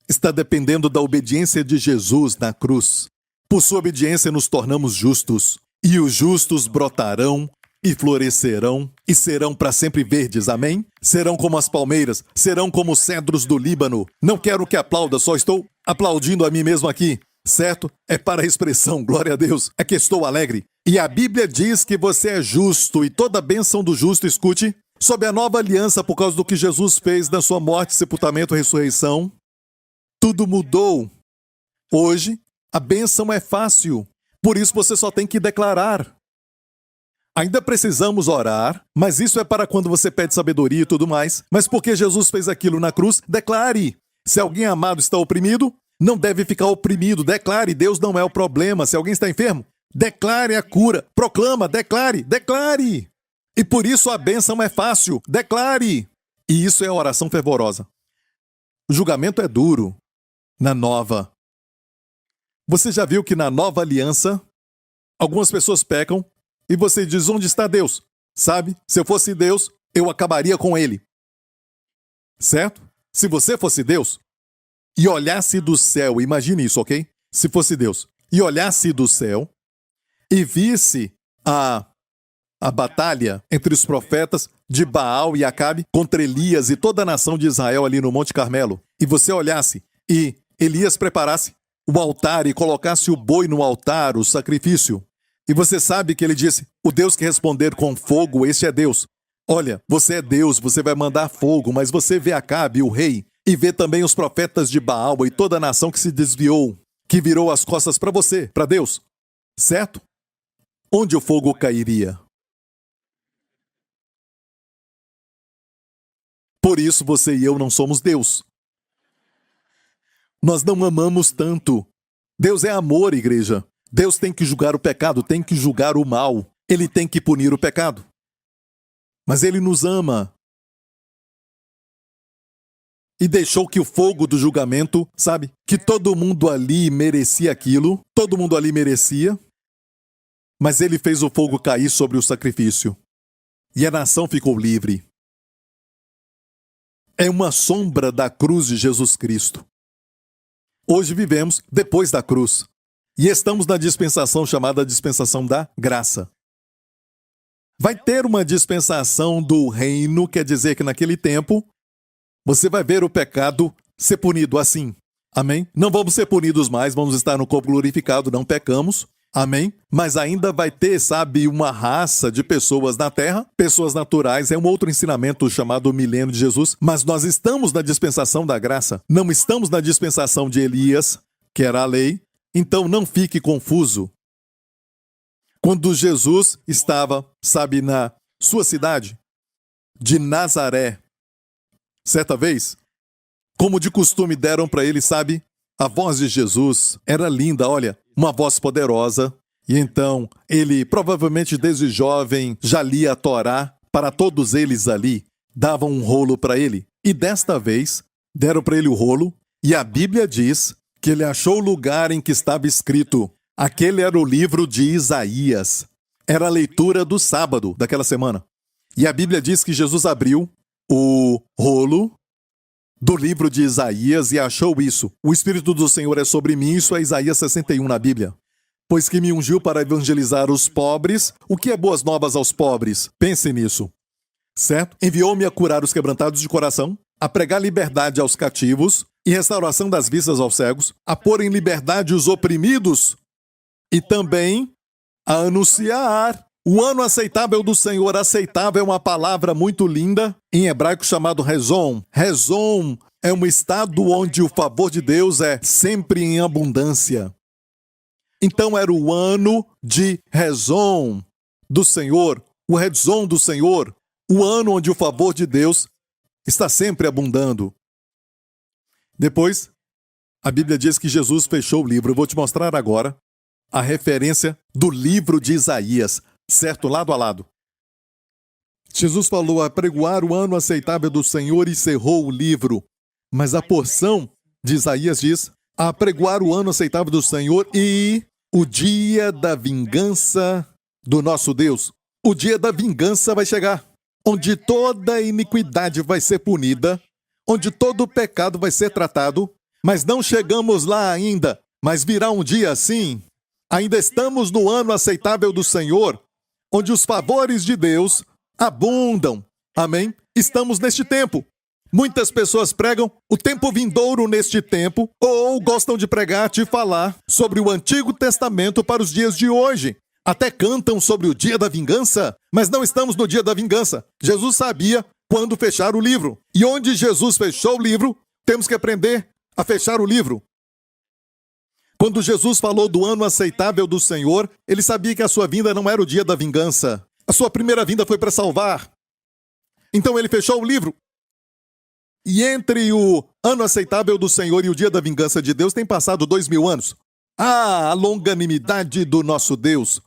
[SPEAKER 1] Está dependendo da obediência de Jesus na cruz. Por sua obediência nos tornamos justos. E os justos brotarão e florescerão e serão para sempre verdes, amém? Serão como as palmeiras, serão como os cedros do Líbano. Não quero que aplauda, só estou aplaudindo a mim mesmo aqui, certo? É para a expressão, glória a Deus, é que estou alegre. E a Bíblia diz que você é justo e toda a bênção do justo, escute, sob a nova aliança por causa do que Jesus fez na sua morte, sepultamento e ressurreição, tudo mudou. Hoje, a bênção é fácil, por isso você só tem que declarar. Ainda precisamos orar, mas isso é para quando você pede sabedoria e tudo mais. Mas porque Jesus fez aquilo na cruz, declare. Se alguém amado está oprimido, não deve ficar oprimido. Declare, Deus não é o problema. Se alguém está enfermo, declare a cura. Proclama, declare, declare. E por isso a bênção é fácil. Declare. E isso é oração fervorosa. O julgamento é duro na nova. Você já viu que na nova aliança, algumas pessoas pecam, e você diz, onde está Deus? Sabe, se eu fosse Deus, eu acabaria com ele. Certo? Se você fosse Deus e olhasse do céu, imagine isso, ok? Se fosse Deus e olhasse do céu e visse a batalha entre os profetas de Baal e Acabe contra Elias e toda a nação de Israel ali no Monte Carmelo, e você olhasse e Elias preparasse o altar e colocasse o boi no altar, o sacrifício, e você sabe que ele disse, o Deus que responder com fogo, este é Deus. Olha, você é Deus, você vai mandar fogo, mas você vê Acabe, o rei, e vê também os profetas de Baal e toda a nação que se desviou, que virou as costas para você, para Deus. Certo? Onde o fogo cairia? Por isso você e eu não somos Deus. Nós não amamos tanto. Deus é amor, igreja. Deus tem que julgar o pecado, tem que julgar o mal. Ele tem que punir o pecado. Mas Ele nos ama. E deixou que o fogo do julgamento, sabe? Que todo mundo ali merecia aquilo. Todo mundo ali merecia. Mas Ele fez o fogo cair sobre o sacrifício. E a nação ficou livre. É uma sombra da cruz de Jesus Cristo. Hoje vivemos depois da cruz. E estamos na dispensação chamada dispensação da graça. Vai ter uma dispensação do reino, quer dizer que naquele tempo, você vai ver o pecado ser punido assim. Amém? Não vamos ser punidos mais, vamos estar no corpo glorificado, não pecamos. Amém? Mas ainda vai ter, sabe, uma raça de pessoas na terra, pessoas naturais, é um outro ensinamento chamado milênio de Jesus, mas nós estamos na dispensação da graça, não estamos na dispensação de Elias, que era a lei. Então não fique confuso. Quando Jesus estava, sabe, na sua cidade de Nazaré, certa vez, como de costume deram para ele, sabe, a voz de Jesus era linda, olha, uma voz poderosa. E então ele, provavelmente desde jovem, já lia a Torá para todos eles ali, davam um rolo para ele. E desta vez, deram para ele o rolo, e a Bíblia diz que ele achou o lugar em que estava escrito. Aquele era o livro de Isaías. Era a leitura do sábado daquela semana. E a Bíblia diz que Jesus abriu o rolo do livro de Isaías e achou isso. O Espírito do Senhor é sobre mim, isso é Isaías 61 na Bíblia. Pois que me ungiu para evangelizar os pobres. O que é boas novas aos pobres? Pense nisso. Certo? Enviou-me a curar os quebrantados de coração, a pregar liberdade aos cativos e restauração das vistas aos cegos, a pôr em liberdade os oprimidos e também a anunciar o ano aceitável do Senhor. Aceitável é uma palavra muito linda em hebraico chamado rezon. Rezon é um estado onde o favor de Deus é sempre em abundância. Então era o ano de rezon do Senhor, o rezon do Senhor, o ano onde o favor de Deus está sempre abundando. Depois, A Bíblia diz que Jesus fechou o livro. Eu vou te mostrar agora a referência do livro de Isaías, certo? Lado a lado. Jesus falou: apregoar o ano aceitável do Senhor e cerrou o livro. Mas a porção de Isaías diz: apregoar o ano aceitável do Senhor e o dia da vingança do nosso Deus. O dia da vingança vai chegar, onde toda iniquidade vai ser punida, onde todo pecado vai ser tratado, mas não chegamos lá ainda. Mas virá um dia assim. Ainda estamos no ano aceitável do Senhor, onde os favores de Deus abundam. Amém? Estamos neste tempo. Muitas pessoas pregam o tempo vindouro neste tempo, ou gostam de pregar e falar sobre o Antigo Testamento para os dias de hoje. Até cantam sobre o dia da vingança, mas não estamos no dia da vingança. Jesus sabia quando fechar o livro. E onde Jesus fechou o livro, temos que aprender a fechar o livro. Quando Jesus falou do ano aceitável do Senhor, ele sabia que a sua vinda não era o dia da vingança. A sua primeira vinda foi para salvar. Então ele fechou o livro. E entre o ano aceitável do Senhor e o dia da vingança de Deus tem passado 2000 anos. Ah, a longanimidade do nosso Deus,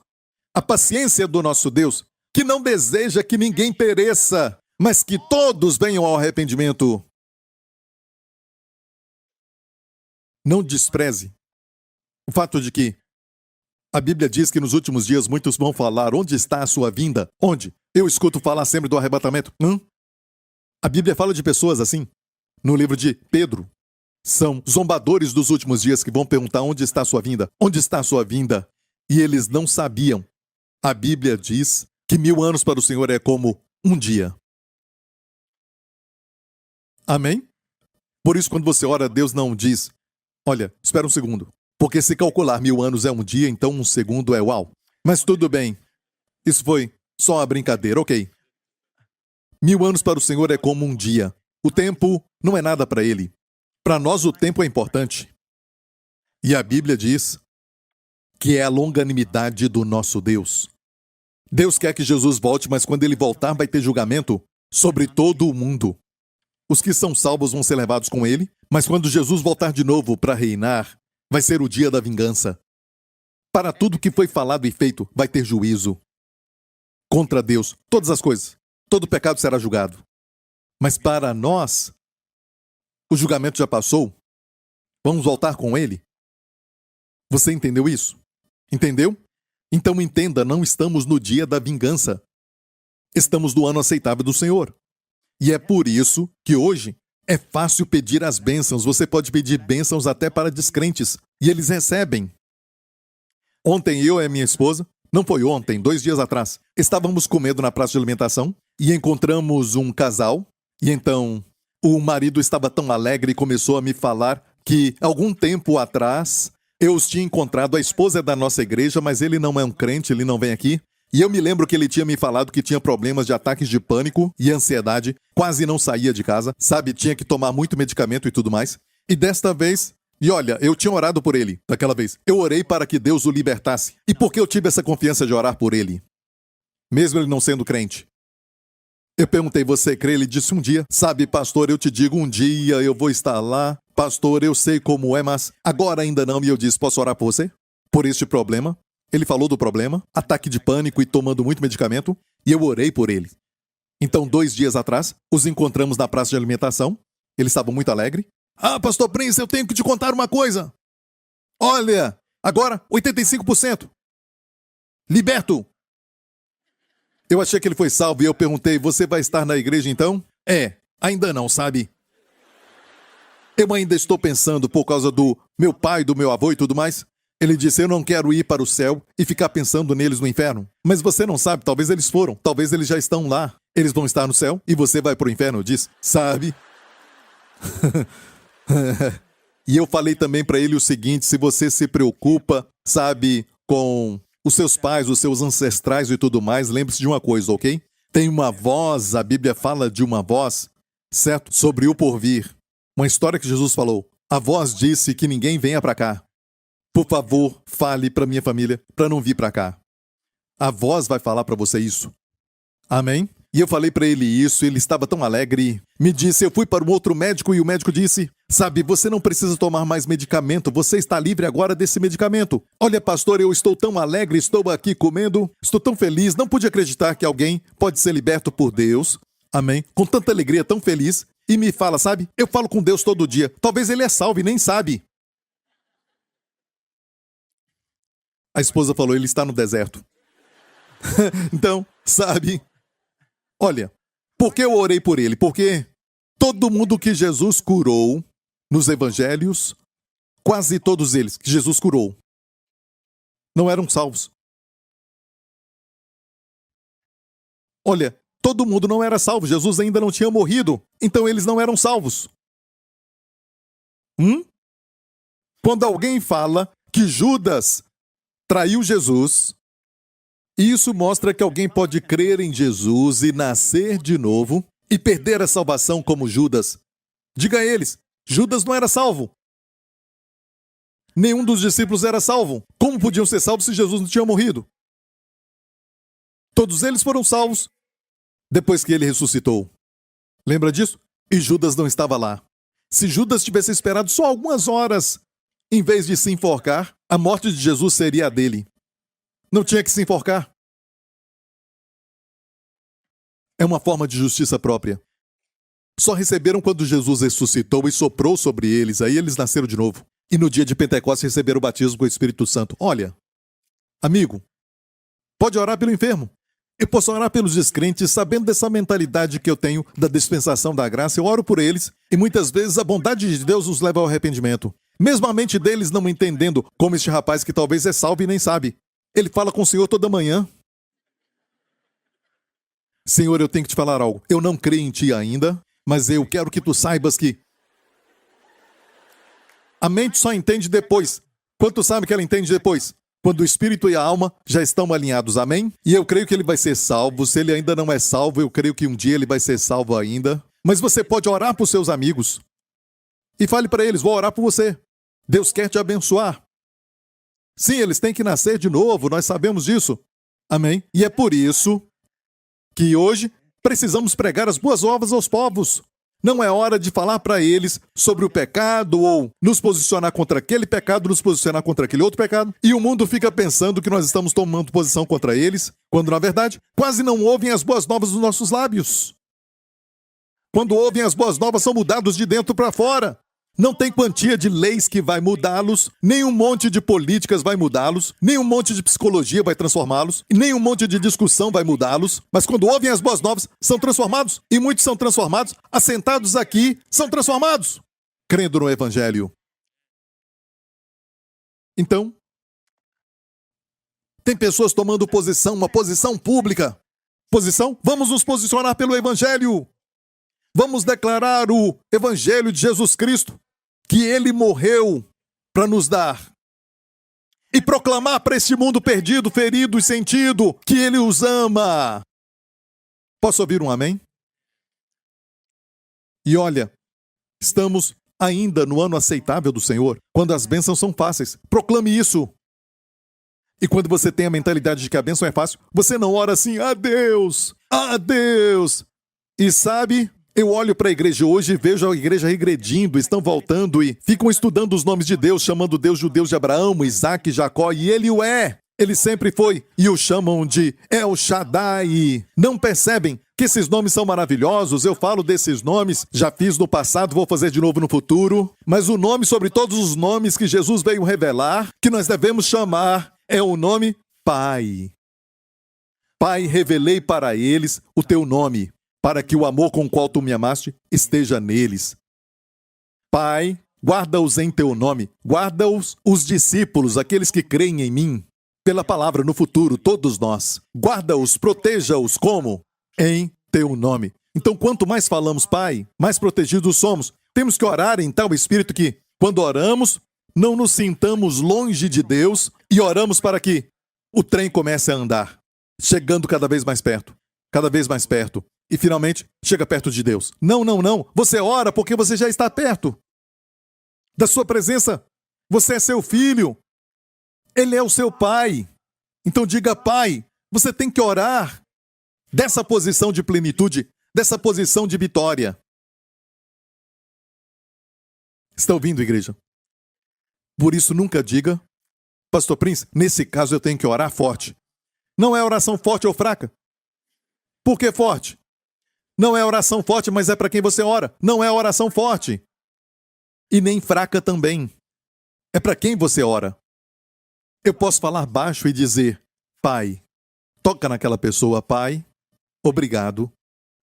[SPEAKER 1] a paciência do nosso Deus, que não deseja que ninguém pereça, mas que todos venham ao arrependimento. Não despreze o fato de que a Bíblia diz que nos últimos dias muitos vão falar: onde está a sua vinda? Onde? Eu escuto falar sempre do arrebatamento. A Bíblia fala de pessoas assim. No livro de Pedro, são zombadores dos últimos dias que vão perguntar: onde está a sua vinda? Onde está a sua vinda? E eles não sabiam. A Bíblia diz que 1000 anos para o Senhor é como um dia. Amém? Por isso, quando você ora, Deus não diz: olha, espera um segundo. Porque se calcular 1000 anos é um dia, então um segundo é uau. Mas tudo bem. Isso foi só uma brincadeira, ok. 1000 anos para o Senhor é como um dia. O tempo não é nada para Ele. Para nós o tempo é importante. E a Bíblia diz que é a longanimidade do nosso Deus. Deus quer que Jesus volte, mas quando Ele voltar vai ter julgamento sobre todo o mundo. Os que são salvos vão ser levados com Ele, mas quando Jesus voltar de novo para reinar, vai ser o dia da vingança. Para tudo que foi falado e feito, vai ter juízo. Contra Deus, todas as coisas. Todo pecado será julgado. Mas para nós, o julgamento já passou. Vamos voltar com Ele? Você entendeu isso? Entendeu? Então entenda, não estamos no dia da vingança. Estamos no ano aceitável do Senhor. E é por isso que hoje é fácil pedir as bênçãos. Você pode pedir bênçãos até para descrentes. E eles recebem. Ontem eu e minha esposa, não foi ontem, 2 dias atrás, estávamos comendo na praça de alimentação e encontramos um casal. E então o marido estava tão alegre e começou a me falar que algum tempo atrás eu os tinha encontrado. A esposa é da nossa igreja, mas ele não é um crente, ele não vem aqui. E eu me lembro que ele tinha me falado que tinha problemas de ataques de pânico e ansiedade, quase não saía de casa, sabe? Tinha que tomar muito medicamento e tudo mais. E desta vez, e olha, eu tinha orado por ele, daquela vez. Eu orei para que Deus o libertasse. E por que eu tive essa confiança de orar por ele? Mesmo ele não sendo crente. Eu perguntei: você crê? Ele disse um dia: sabe, pastor, eu te digo, um dia eu vou estar lá. Pastor, eu sei como é, mas agora ainda não. E eu disse: posso orar por você? Por este problema? Ele falou do problema, ataque de pânico e tomando muito medicamento, e eu orei por ele. Então, 2 dias atrás, os encontramos na praça de alimentação. Ele estava muito alegre. Ah, pastor Prince, eu tenho que te contar uma coisa. Olha, agora 85%. Liberto. Eu achei que ele foi salvo e eu perguntei: você vai estar na igreja então? Ainda não, sabe? Eu ainda estou pensando por causa do meu pai, do meu avô e tudo mais. Ele disse: eu não quero ir para o céu e ficar pensando neles no inferno. Mas você não sabe, talvez eles foram, talvez eles já estão lá. Eles vão estar no céu e você vai para o inferno, eu disse. Sabe? E eu falei também para ele o seguinte: se você se preocupa, sabe, com os seus pais, os seus ancestrais e tudo mais, lembre-se de uma coisa, ok? Tem uma voz, a Bíblia fala de uma voz, certo? Sobre o porvir. Uma história que Jesus falou. A voz disse que ninguém venha para cá. Por favor, fale para minha família para não vir para cá. A voz vai falar para você isso. Amém? E eu falei para ele isso, ele estava tão alegre. Me disse, eu fui para um outro médico e o médico disse, sabe, você não precisa tomar mais medicamento, você está livre agora desse medicamento. Olha, pastor, eu estou tão alegre, estou aqui comendo, estou tão feliz, não pude acreditar que alguém pode ser liberto por Deus. Amém? Com tanta alegria, tão feliz. E me fala, sabe, eu falo com Deus todo dia. Talvez ele é salvo e nem sabe. A esposa falou, ele está no deserto. Então, sabe... Olha, por que eu orei por ele? Porque todo mundo que Jesus curou nos evangelhos, quase todos eles que Jesus curou, não eram salvos. Olha, todo mundo não era salvo. Jesus ainda não tinha morrido, então eles não eram salvos. Quando alguém fala que Judas traiu Jesus... Isso mostra que alguém pode crer em Jesus e nascer de novo e perder a salvação como Judas. Diga a eles, Judas não era salvo. Nenhum dos discípulos era salvo. Como podiam ser salvos se Jesus não tinha morrido? Todos eles foram salvos depois que ele ressuscitou. Lembra disso? E Judas não estava lá. Se Judas tivesse esperado só algumas horas, em vez de se enforcar, a morte de Jesus seria a dele. Não tinha que se enforcar. É uma forma de justiça própria. Só receberam quando Jesus ressuscitou e soprou sobre eles, aí eles nasceram de novo. E no dia de Pentecostes receberam o batismo com o Espírito Santo. Olha, amigo, pode orar pelo enfermo. Eu posso orar pelos descrentes, sabendo dessa mentalidade que eu tenho da dispensação da graça, eu oro por eles, e muitas vezes a bondade de Deus os leva ao arrependimento. Mesmo a mente deles não entendendo, como este rapaz que talvez é salvo e nem sabe. Ele fala com o Senhor toda manhã. Senhor, eu tenho que te falar algo. Eu não creio em ti ainda, mas eu quero que tu saibas que... A mente só entende depois. Quanto sabe que ela entende depois? Quando o espírito e a alma já estão alinhados, amém? E eu creio que ele vai ser salvo. Se ele ainda não é salvo, eu creio que um dia ele vai ser salvo ainda. Mas você pode orar por seus amigos. E fale para eles, vou orar por você. Deus quer te abençoar. Sim, eles têm que nascer de novo, nós sabemos disso. Amém? E é por isso que hoje precisamos pregar as boas novas aos povos. Não é hora de falar para eles sobre o pecado ou nos posicionar contra aquele pecado, nos posicionar contra aquele outro pecado. E o mundo fica pensando que nós estamos tomando posição contra eles, quando na verdade quase não ouvem as boas novas dos nossos lábios. Quando ouvem as boas novas são mudados de dentro para fora. Não tem quantia de leis que vai mudá-los, nem um monte de políticas vai mudá-los, nem um monte de psicologia vai transformá-los, e nem um monte de discussão vai mudá-los. Mas quando ouvem as boas novas, são transformados, e muitos são transformados, assentados aqui, são transformados, crendo no Evangelho. Então, tem pessoas tomando posição, uma posição pública. Posição? Vamos nos posicionar pelo Evangelho. Vamos declarar o Evangelho de Jesus Cristo, que Ele morreu para nos dar. E proclamar para este mundo perdido, ferido e sentido, que Ele os ama. Posso ouvir um amém? E olha, estamos ainda no ano aceitável do Senhor, quando as bênçãos são fáceis. Proclame isso. E quando você tem a mentalidade de que a bênção é fácil, você não ora assim, adeus, adeus. E sabe... Eu olho para a igreja hoje e vejo a igreja regredindo, estão voltando e ficam estudando os nomes de Deus, chamando Deus de Deus de Abraão, Isaac, Jacó, e ele o é. Ele sempre foi, e o chamam de El Shaddai. Não percebem que esses nomes são maravilhosos? Eu falo desses nomes, já fiz no passado, vou fazer de novo no futuro. Mas o nome sobre todos os nomes que Jesus veio revelar, que nós devemos chamar, é o nome Pai. Pai, revelei para eles o teu nome, para que o amor com o qual tu me amaste esteja neles. Pai, guarda-os em teu nome, guarda-os os discípulos, aqueles que creem em mim, pela palavra no futuro, todos nós. Guarda-os, proteja-os como? Em teu nome. Então, quanto mais falamos, Pai, mais protegidos somos. Temos que orar em tal espírito que, quando oramos, não nos sintamos longe de Deus e oramos para que o trem comece a andar, chegando cada vez mais perto, cada vez mais perto. E finalmente, chega perto de Deus. Não, não, não. Você ora porque você já está perto da sua presença. Você é seu filho. Ele é o seu pai. Então diga, Pai, você tem que orar. dessa posição de plenitude, dessa posição de vitória. Está ouvindo, igreja? Por isso, nunca diga, Pastor Prince, nesse caso eu tenho que orar forte. Não é oração forte ou fraca. Por que forte? Não é oração forte, mas é para quem você ora. Não é oração forte. E nem fraca também. É para quem você ora. Eu posso falar baixo e dizer, Pai, toca naquela pessoa, Pai, obrigado.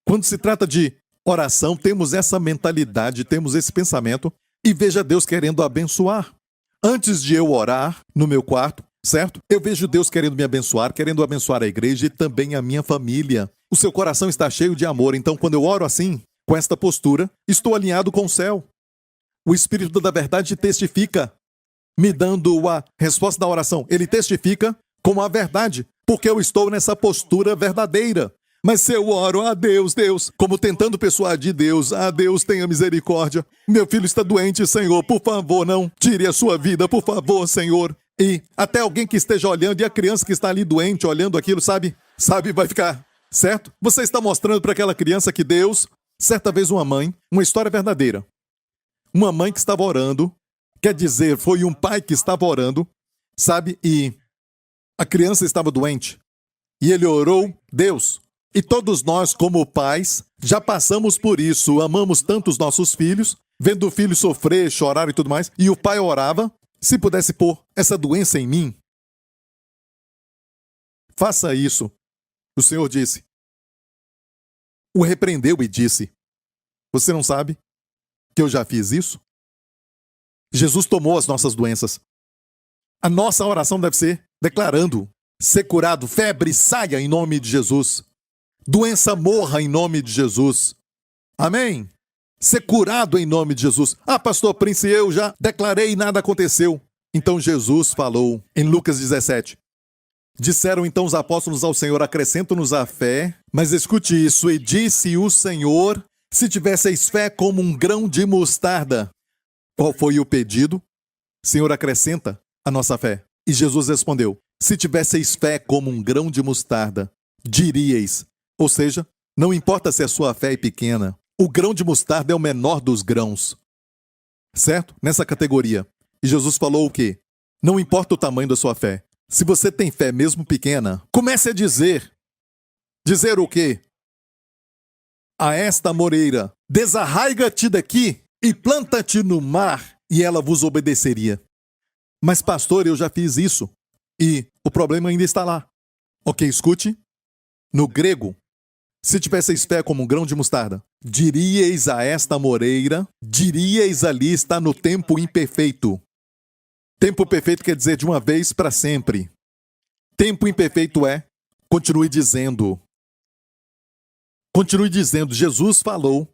[SPEAKER 1] Quando se trata de oração, temos essa mentalidade, temos esse pensamento, e veja Deus querendo abençoar. Antes de eu orar no meu quarto, certo? Eu vejo Deus querendo me abençoar, querendo abençoar a igreja e também a minha família. O seu coração está cheio de amor, então quando eu oro assim, com esta postura, estou alinhado com o céu. O Espírito da Verdade testifica, me dando a resposta da oração. Ele testifica com a verdade, porque eu estou nessa postura verdadeira. Mas se eu oro, Deus, como tentando persuadir Deus, Deus, tenha misericórdia. Meu filho está doente, Senhor, por favor, não tire a sua vida, por favor, Senhor. E até alguém que esteja olhando, e a criança que está ali doente, olhando aquilo, sabe, vai ficar, certo? Você está mostrando para aquela criança que Deus, certa vez uma mãe, uma história verdadeira. Uma mãe que estava orando, quer dizer, foi um pai que estava orando, sabe, e a criança estava doente. E ele orou, Deus. E todos nós, como pais, já passamos por isso, amamos tanto os nossos filhos, vendo o filho sofrer, chorar e tudo mais, e o pai orava, se pudesse pôr essa doença em mim, faça isso. O Senhor disse, o repreendeu e disse, você não sabe que eu já fiz isso? Jesus tomou as nossas doenças. A nossa oração deve ser declarando, ser curado, febre, saia em nome de Jesus. Doença morra em nome de Jesus. Amém? Ser curado em nome de Jesus. Pastor Prince, eu já declarei e nada aconteceu. Então Jesus falou em Lucas 17. Disseram então os apóstolos ao Senhor, acrescenta-nos a fé. Mas escute isso, e disse o Senhor, se tivesseis fé como um grão de mostarda. Qual foi o pedido? Senhor, acrescenta a nossa fé. E Jesus respondeu, se tivesseis fé como um grão de mostarda, diríeis. Ou seja, não importa se a sua fé é pequena, o grão de mostarda é o menor dos grãos. Certo? Nessa categoria. E Jesus falou o quê? Não importa o tamanho da sua fé. Se você tem fé mesmo pequena, comece a dizer. Dizer o quê? A esta moreira, desarraiga-te daqui e planta-te no mar, e ela vos obedeceria. Mas pastor, eu já fiz isso. E o problema ainda está lá. Ok, escute. No grego, se tivesseis fé como um grão de mostarda, diríeis a esta moreira, diríeis ali está no tempo imperfeito. Tempo perfeito quer dizer de uma vez para sempre. Tempo imperfeito é, continue dizendo. Continue dizendo, Jesus falou.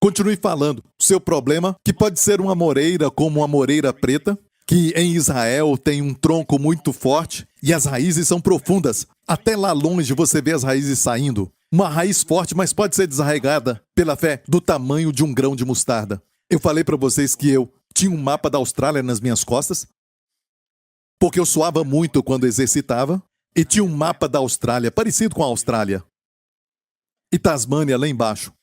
[SPEAKER 1] Continue falando. O seu problema, que pode ser uma moreira como uma moreira preta, que em Israel tem um tronco muito forte e as raízes são profundas. Até lá longe você vê as raízes saindo. Uma raiz forte, mas pode ser desarraigada pela fé do tamanho de um grão de mostarda. Eu falei para vocês que eu tinha um mapa da Austrália nas minhas costas, porque eu suava muito quando exercitava, e tinha um mapa da Austrália, parecido com a Austrália. E Tasmânia lá embaixo.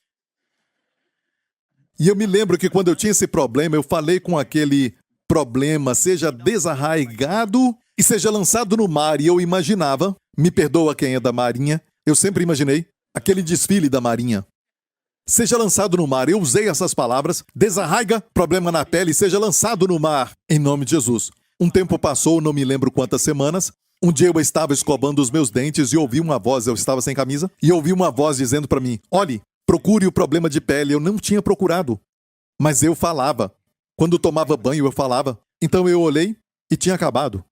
[SPEAKER 1] E eu me lembro que quando eu tinha esse problema, eu falei com aquele problema, seja desarraigado e seja lançado no mar. E eu imaginava, me perdoa quem é da Marinha, eu sempre imaginei aquele desfile da Marinha. Seja lançado no mar. Eu usei essas palavras, desarraiga, problema na pele, seja lançado no mar, em nome de Jesus. Um tempo passou, não me lembro quantas semanas. Um dia eu estava escovando os meus dentes e ouvi uma voz, eu estava sem camisa, e ouvi uma voz dizendo para mim, olhe, procure o problema de pele. Eu não tinha procurado, mas eu falava. Quando tomava banho, eu falava. Então eu olhei e tinha acabado.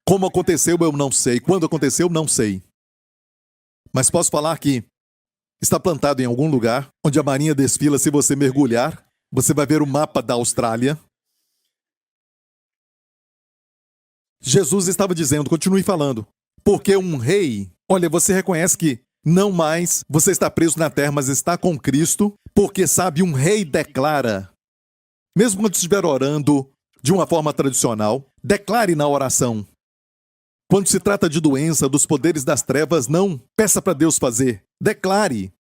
[SPEAKER 1] Como aconteceu, eu não sei. Quando aconteceu, não sei. Mas posso falar que está plantado em algum lugar onde a marinha desfila. Se você mergulhar, você vai ver o mapa da Austrália. Jesus estava dizendo, continue falando, porque um rei, olha, você reconhece que não mais você está preso na terra, mas está com Cristo, porque sabe, um rei declara, mesmo quando estiver orando de uma forma tradicional, declare na oração, Quando se trata de doença, dos poderes das trevas, não peça para Deus fazer. Declare.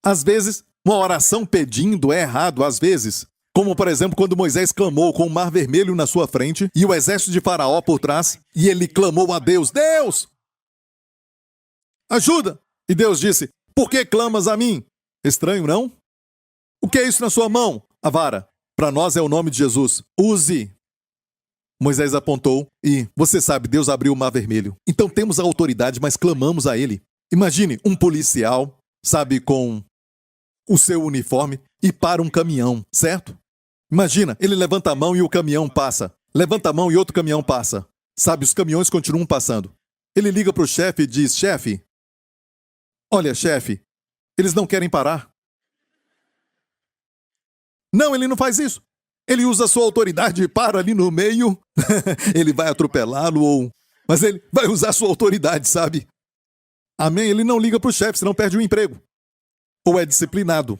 [SPEAKER 1] Às vezes, uma oração pedindo é errado, às vezes. Como, por exemplo, quando Moisés clamou com o mar vermelho na sua frente e o exército de Faraó por trás, e ele clamou a Deus: Deus, ajuda! E Deus disse: por que clamas a mim? Estranho, não? O que é isso na sua mão? A vara. Para nós é o nome de Jesus. Use. Moisés apontou e, você sabe, Deus abriu o mar vermelho. Então temos a autoridade, mas clamamos a ele. Imagine um policial, sabe, com o seu uniforme e para um caminhão, certo? Imagina, ele levanta a mão e o caminhão passa. Levanta a mão e outro caminhão passa. Sabe, os caminhões continuam passando. Ele liga para o chefe e diz: chefe, olha, chefe, eles não querem parar. Não, ele não faz isso. Ele usa a sua autoridade e para ali no meio. Ele vai atropelá-lo mas ele vai usar a sua autoridade, sabe? Amém? Ele não liga para o chefe, senão perde o emprego. Ou é disciplinado.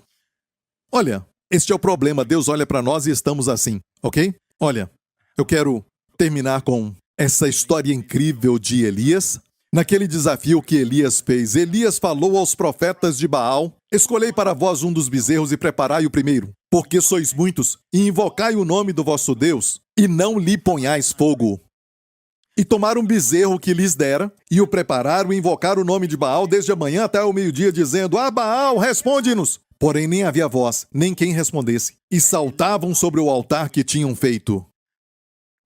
[SPEAKER 1] Olha, este é o problema. Deus olha para nós e estamos assim, ok? Olha, eu quero terminar com essa história incrível de Elias. Naquele desafio que Elias fez, Elias falou aos profetas de Baal: escolhei para vós um dos bezerros e preparai o primeiro, porque sois muitos, e invocai o nome do vosso Deus, e não lhe ponhais fogo. E tomaram um bezerro que lhes dera, e o prepararam e invocaram o nome de Baal desde a manhã até o meio-dia, dizendo: ah, Baal, responde-nos! Porém nem havia voz, nem quem respondesse, e saltavam sobre o altar que tinham feito.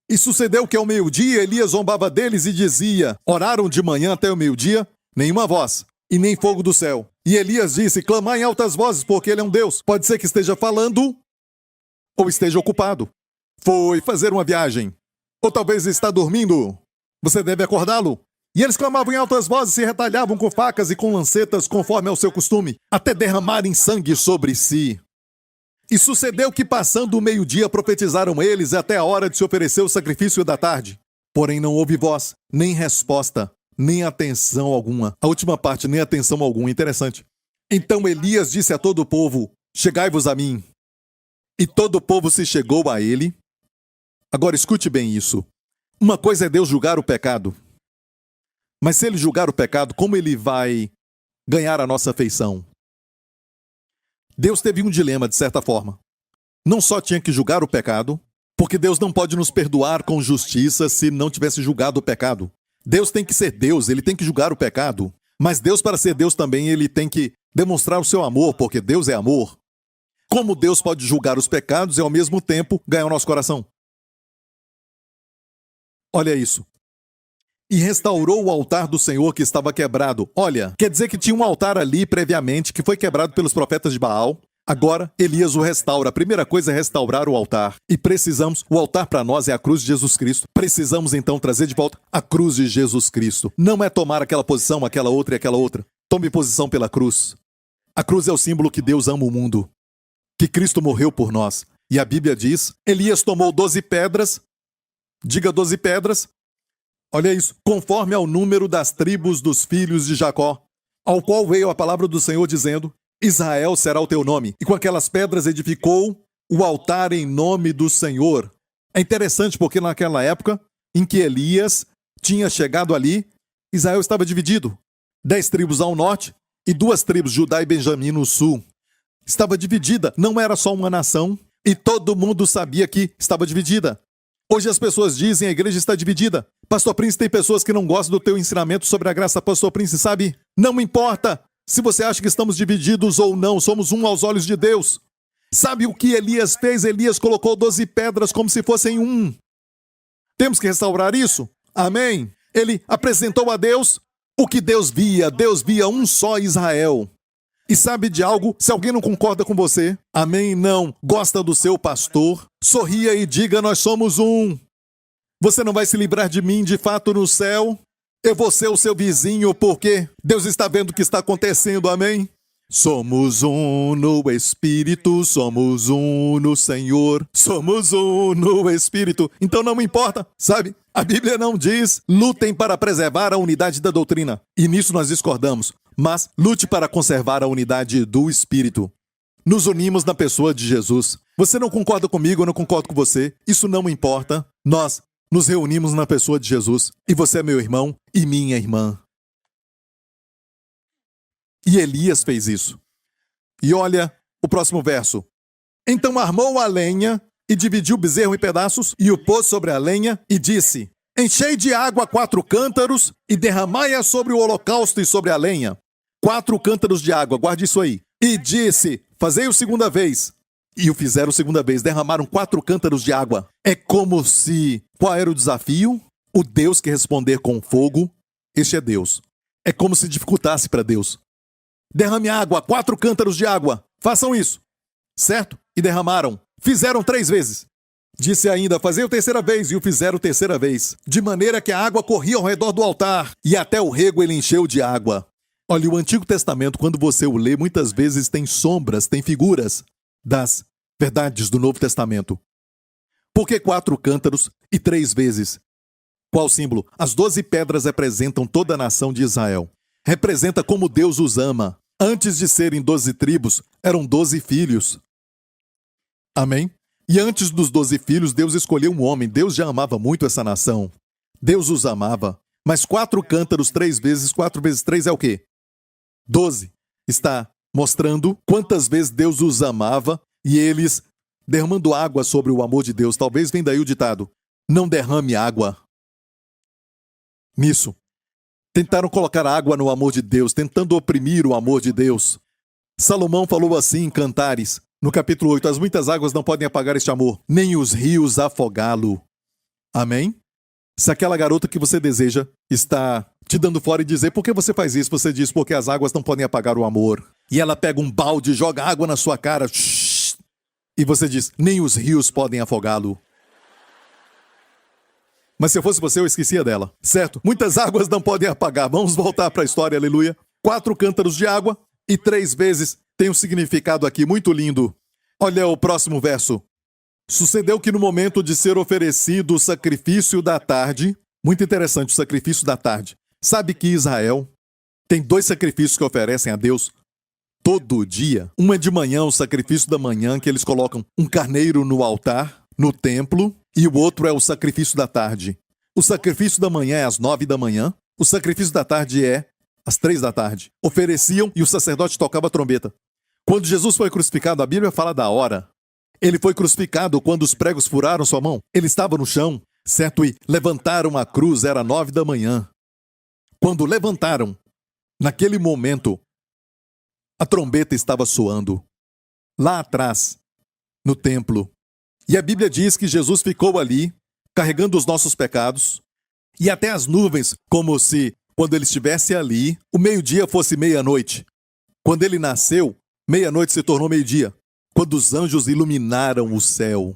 [SPEAKER 1] E sucedeu que ao meio-dia Elias zombava deles e dizia: oraram de manhã até o meio-dia, nenhuma voz, e nem fogo do céu. E Elias disse: clamai em altas vozes, porque ele é um Deus. Pode ser que esteja falando, ou esteja ocupado. Foi fazer uma viagem, ou talvez está dormindo. Você deve acordá-lo. E eles clamavam em altas vozes, se retalhavam com facas e com lancetas, conforme ao seu costume, até derramarem sangue sobre si. E sucedeu que, passando o meio-dia, profetizaram eles até a hora de se oferecer o sacrifício da tarde. Porém não houve voz, nem resposta, nem atenção alguma. A última parte, nem atenção alguma. Interessante. Então Elias disse a todo o povo: chegai-vos a mim. E todo o povo se chegou a ele. Agora escute bem isso. Uma coisa é Deus julgar o pecado. Mas se ele julgar o pecado, como ele vai ganhar a nossa afeição? Deus teve um dilema, de certa forma. Não só tinha que julgar o pecado, porque Deus não pode nos perdoar com justiça se não tivesse julgado o pecado. Deus tem que ser Deus, ele tem que julgar o pecado. Mas Deus, para ser Deus também, ele tem que demonstrar o seu amor, porque Deus é amor. Como Deus pode julgar os pecados e, ao mesmo tempo, ganhar o nosso coração? Olha isso. E restaurou o altar do Senhor que estava quebrado. Olha, quer dizer que tinha um altar ali previamente que foi quebrado pelos profetas de Baal. Agora, Elias o restaura. A primeira coisa é restaurar o altar. E precisamos, o altar para nós é a cruz de Jesus Cristo. Precisamos então trazer de volta a cruz de Jesus Cristo. Não é tomar aquela posição, aquela outra e aquela outra. Tome posição pela cruz. A cruz é o símbolo que Deus ama o mundo. Que Cristo morreu por nós. E a Bíblia diz, Elias tomou 12 pedras. Diga 12 pedras. Olha isso, conforme ao número das tribos dos filhos de Jacó, ao qual veio a palavra do Senhor dizendo: Israel será o teu nome. E com aquelas pedras edificou o altar em nome do Senhor. É interessante porque naquela época em que Elias tinha chegado ali, Israel estava dividido. 10 tribos ao norte e 2 tribos, Judá e Benjamim, no sul. Estava dividida, não era só uma nação. E todo mundo sabia que estava dividida. Hoje as pessoas dizem a igreja está dividida. Pastor Prince, tem pessoas que não gostam do teu ensinamento sobre a graça. Pastor Prince, sabe? Não importa se você acha que estamos divididos ou não. Somos um aos olhos de Deus. Sabe o que Elias fez? Elias colocou 12 pedras como se fossem um. Temos que restaurar isso? Amém? Ele apresentou a Deus o que Deus via. Deus via um só Israel. E sabe de algo? Se alguém não concorda com você, amém, não, gosta do seu pastor, sorria e diga: nós somos um. Você não vai se livrar de mim de fato no céu? Eu vou ser o seu vizinho porque Deus está vendo o que está acontecendo, amém? Somos um no Espírito, somos um no Senhor, somos um no Espírito. Então não me importa, sabe? A Bíblia não diz, lutem para preservar a unidade da doutrina. E nisso nós discordamos. Mas lute para conservar a unidade do Espírito. Nos unimos na pessoa de Jesus. Você não concorda comigo, eu não concordo com você. Isso não importa. Nós nos reunimos na pessoa de Jesus. E você é meu irmão e minha irmã. E Elias fez isso. E olha o próximo verso. Então armou a lenha e dividiu o bezerro em pedaços e o pôs sobre a lenha e disse: enchei de água 4 cântaros e derramai-a sobre o holocausto e sobre a lenha. 4 cântaros de água, guarde isso aí. E disse: fazei-o segunda vez. E o fizeram segunda vez, derramaram 4 cântaros de água. É como se... Qual era o desafio? O Deus que responder com fogo, este é Deus. É como se dificultasse para Deus. Derrame água, 4 cântaros de água. Façam isso. Certo? E derramaram. Fizeram 3 vezes. Disse ainda: fazei a terceira vez, e o fizeram terceira vez. De maneira que a água corria ao redor do altar, e até o rego ele encheu de água. Olha, o Antigo Testamento, quando você o lê, muitas vezes tem sombras, tem figuras das verdades do Novo Testamento. Por que 4 cântaros e 3 vezes? Qual símbolo? As 12 pedras representam toda a nação de Israel. Representa como Deus os ama. Antes de serem 12 tribos, eram 12 filhos. Amém? E antes dos 12 filhos, Deus escolheu um homem. Deus já amava muito essa nação. Deus os amava. Mas 4 cântaros 3 vezes, 4 vezes 3 é o quê? 12. Está mostrando quantas vezes Deus os amava e eles derramando água sobre o amor de Deus. Talvez venha daí o ditado: não derrame água. Nisso. Tentaram colocar água no amor de Deus, tentando oprimir o amor de Deus. Salomão falou assim em Cantares, no capítulo 8, as muitas águas não podem apagar este amor, nem os rios afogá-lo. Amém? Se aquela garota que você deseja está te dando fora e dizer: por que você faz isso? Você diz: porque as águas não podem apagar o amor. E ela pega um balde, joga água na sua cara, e você diz: nem os rios podem afogá-lo. Mas se eu fosse você, eu esquecia dela, certo? Muitas águas não podem apagar. Vamos voltar para a história, aleluia. 4 cântaros de água e 3 vezes tem um significado aqui muito lindo. Olha o próximo verso. Sucedeu que no momento de ser oferecido o sacrifício da tarde, muito interessante o sacrifício da tarde. Sabe que Israel tem 2 sacrifícios que oferecem a Deus todo dia. Um é de manhã, o sacrifício da manhã, que eles colocam um carneiro no altar, no templo, e o outro é o sacrifício da tarde. O sacrifício da manhã é às 9 da manhã, o sacrifício da tarde é às 3 da tarde. Ofereciam e o sacerdote tocava a trombeta. Quando Jesus foi crucificado, a Bíblia fala da hora. Ele foi crucificado quando os pregos furaram sua mão. Ele estava no chão, certo? E levantaram a cruz, era 9 da manhã. Quando levantaram, naquele momento, a trombeta estava soando. Lá atrás, no templo. E a Bíblia diz que Jesus ficou ali, carregando os nossos pecados, e até as nuvens, como se, quando ele estivesse ali, o meio-dia fosse meia-noite. Quando ele nasceu, meia-noite se tornou meio-dia. Quando os anjos iluminaram o céu.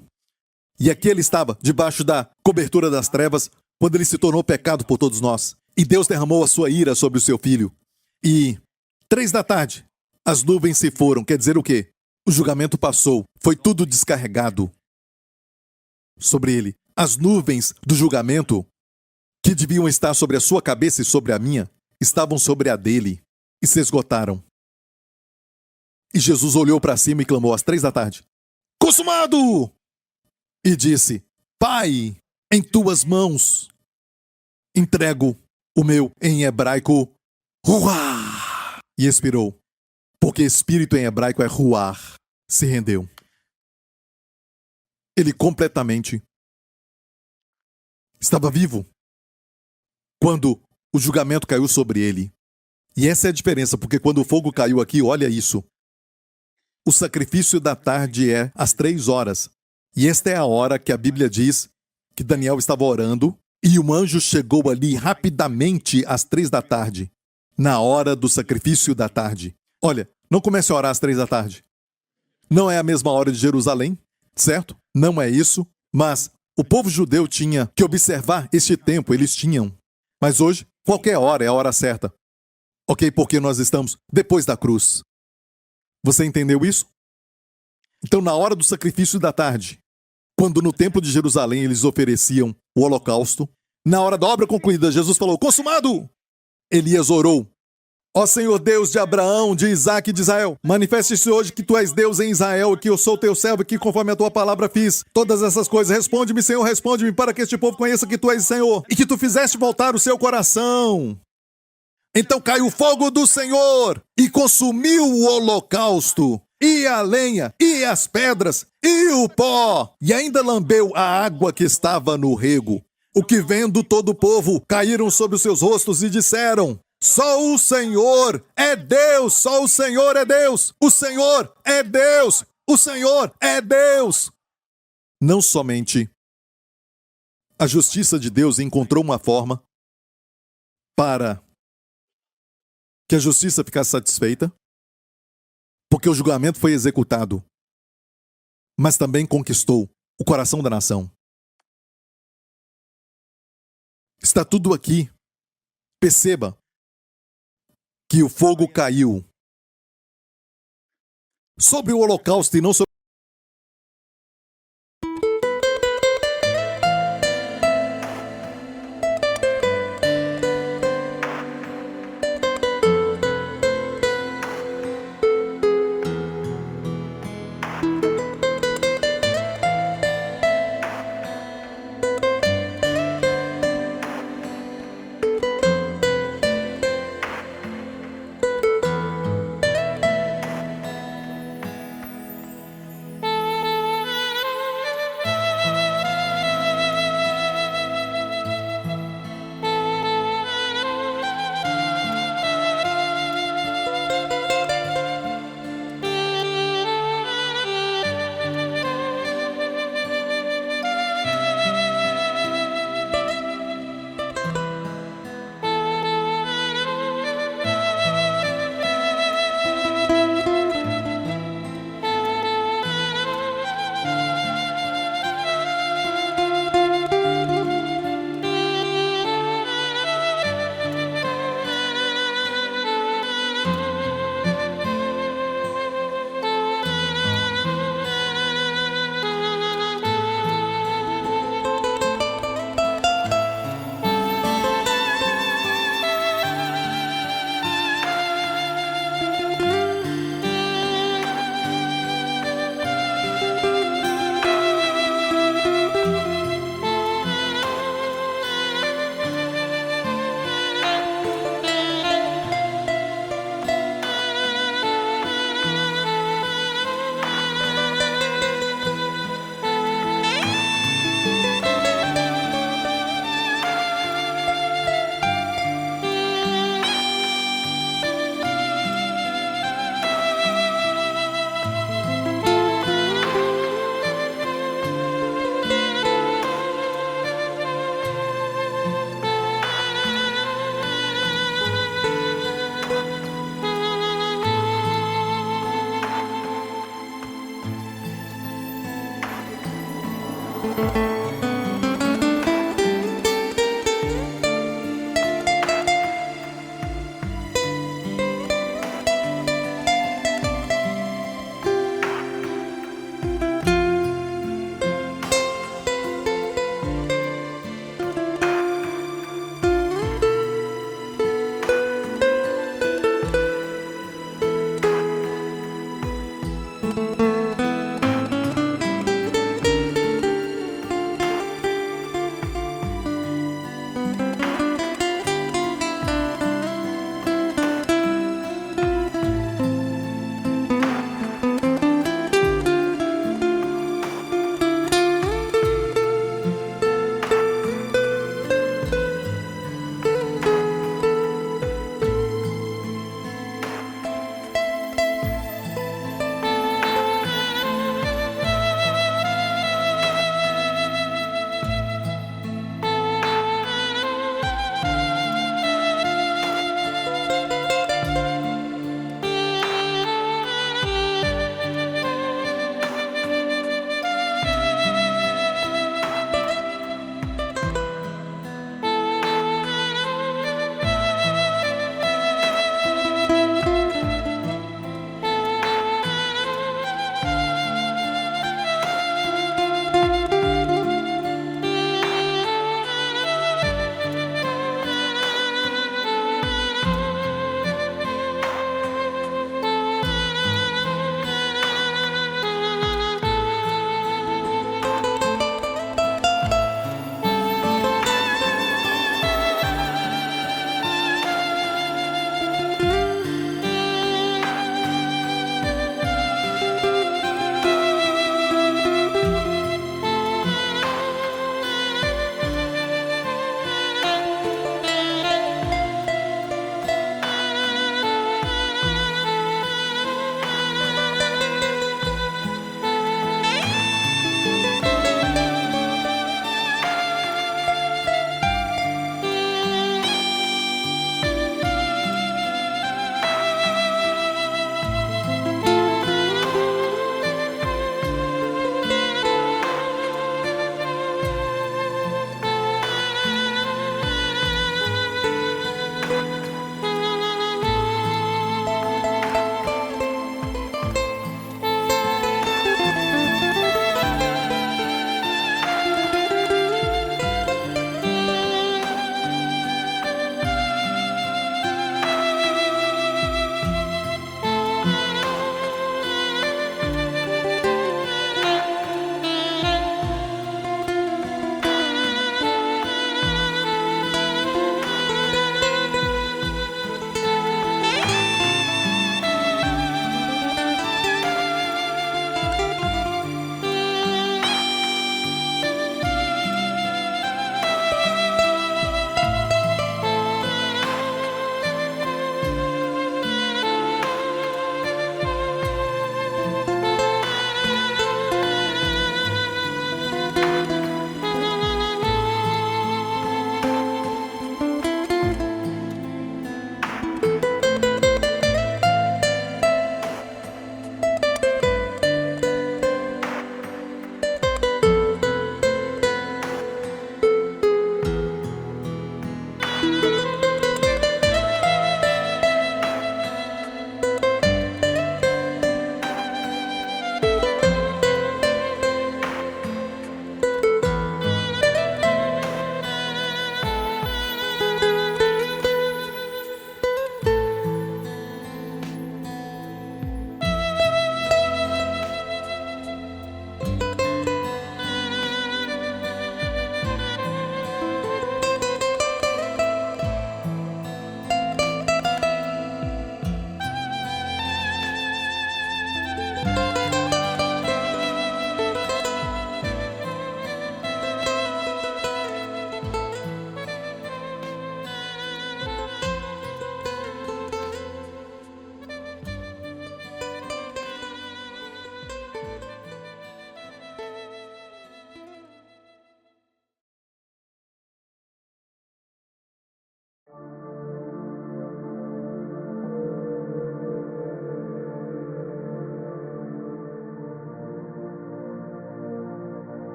[SPEAKER 1] E aqui ele estava, debaixo da cobertura das trevas, quando ele se tornou pecado por todos nós. E Deus derramou a sua ira sobre o seu filho. E 3 da tarde, as nuvens se foram. Quer dizer o quê? O julgamento passou. Foi tudo descarregado sobre ele. As nuvens do julgamento, que deviam estar sobre a sua cabeça e sobre a minha, estavam sobre a dele e se esgotaram. E Jesus olhou para cima e clamou às 3 da tarde: consumado! E disse: Pai, em tuas mãos entrego o meu, em hebraico, ruá! E expirou. Porque espírito em hebraico é ruar. Se rendeu. Ele completamente estava vivo quando o julgamento caiu sobre ele. E essa é a diferença, porque quando o fogo caiu aqui, olha isso. O sacrifício da tarde é às 3 horas. E esta é a hora que a Bíblia diz que Daniel estava orando e um anjo chegou ali rapidamente às 3 da tarde, na hora do sacrifício da tarde. Olha, não comece a orar às 3 da tarde. Não é a mesma hora de Jerusalém, certo? Não é isso, mas o povo judeu tinha que observar este tempo, eles tinham. Mas hoje, qualquer hora é a hora certa. Ok? Porque nós estamos depois da cruz. Você entendeu isso? Então, na hora do sacrifício da tarde, quando no templo de Jerusalém eles ofereciam o holocausto, na hora da obra concluída, Jesus falou: consumado! Elias orou: Ó Senhor Deus de Abraão, de Isaque e de Israel, manifeste-se hoje que tu és Deus em Israel e que eu sou teu servo e que conforme a tua palavra fiz todas essas coisas. Responde-me, Senhor, responde-me, para que este povo conheça que tu és Senhor e que tu fizeste voltar o seu coração. Então caiu o fogo do Senhor e consumiu o holocausto, e a lenha, e as pedras, e o pó, e ainda lambeu a água que estava no rego. O que vendo todo o povo, caíram sobre os seus rostos e disseram: só o Senhor é Deus, só o Senhor é Deus, o Senhor é Deus, o Senhor é Deus. Não somente a justiça de Deus encontrou uma forma para que a justiça ficasse satisfeita, porque o julgamento foi executado, mas também conquistou o coração da nação. Está tudo aqui. Perceba que o fogo caiu sobre o holocausto e não sobre...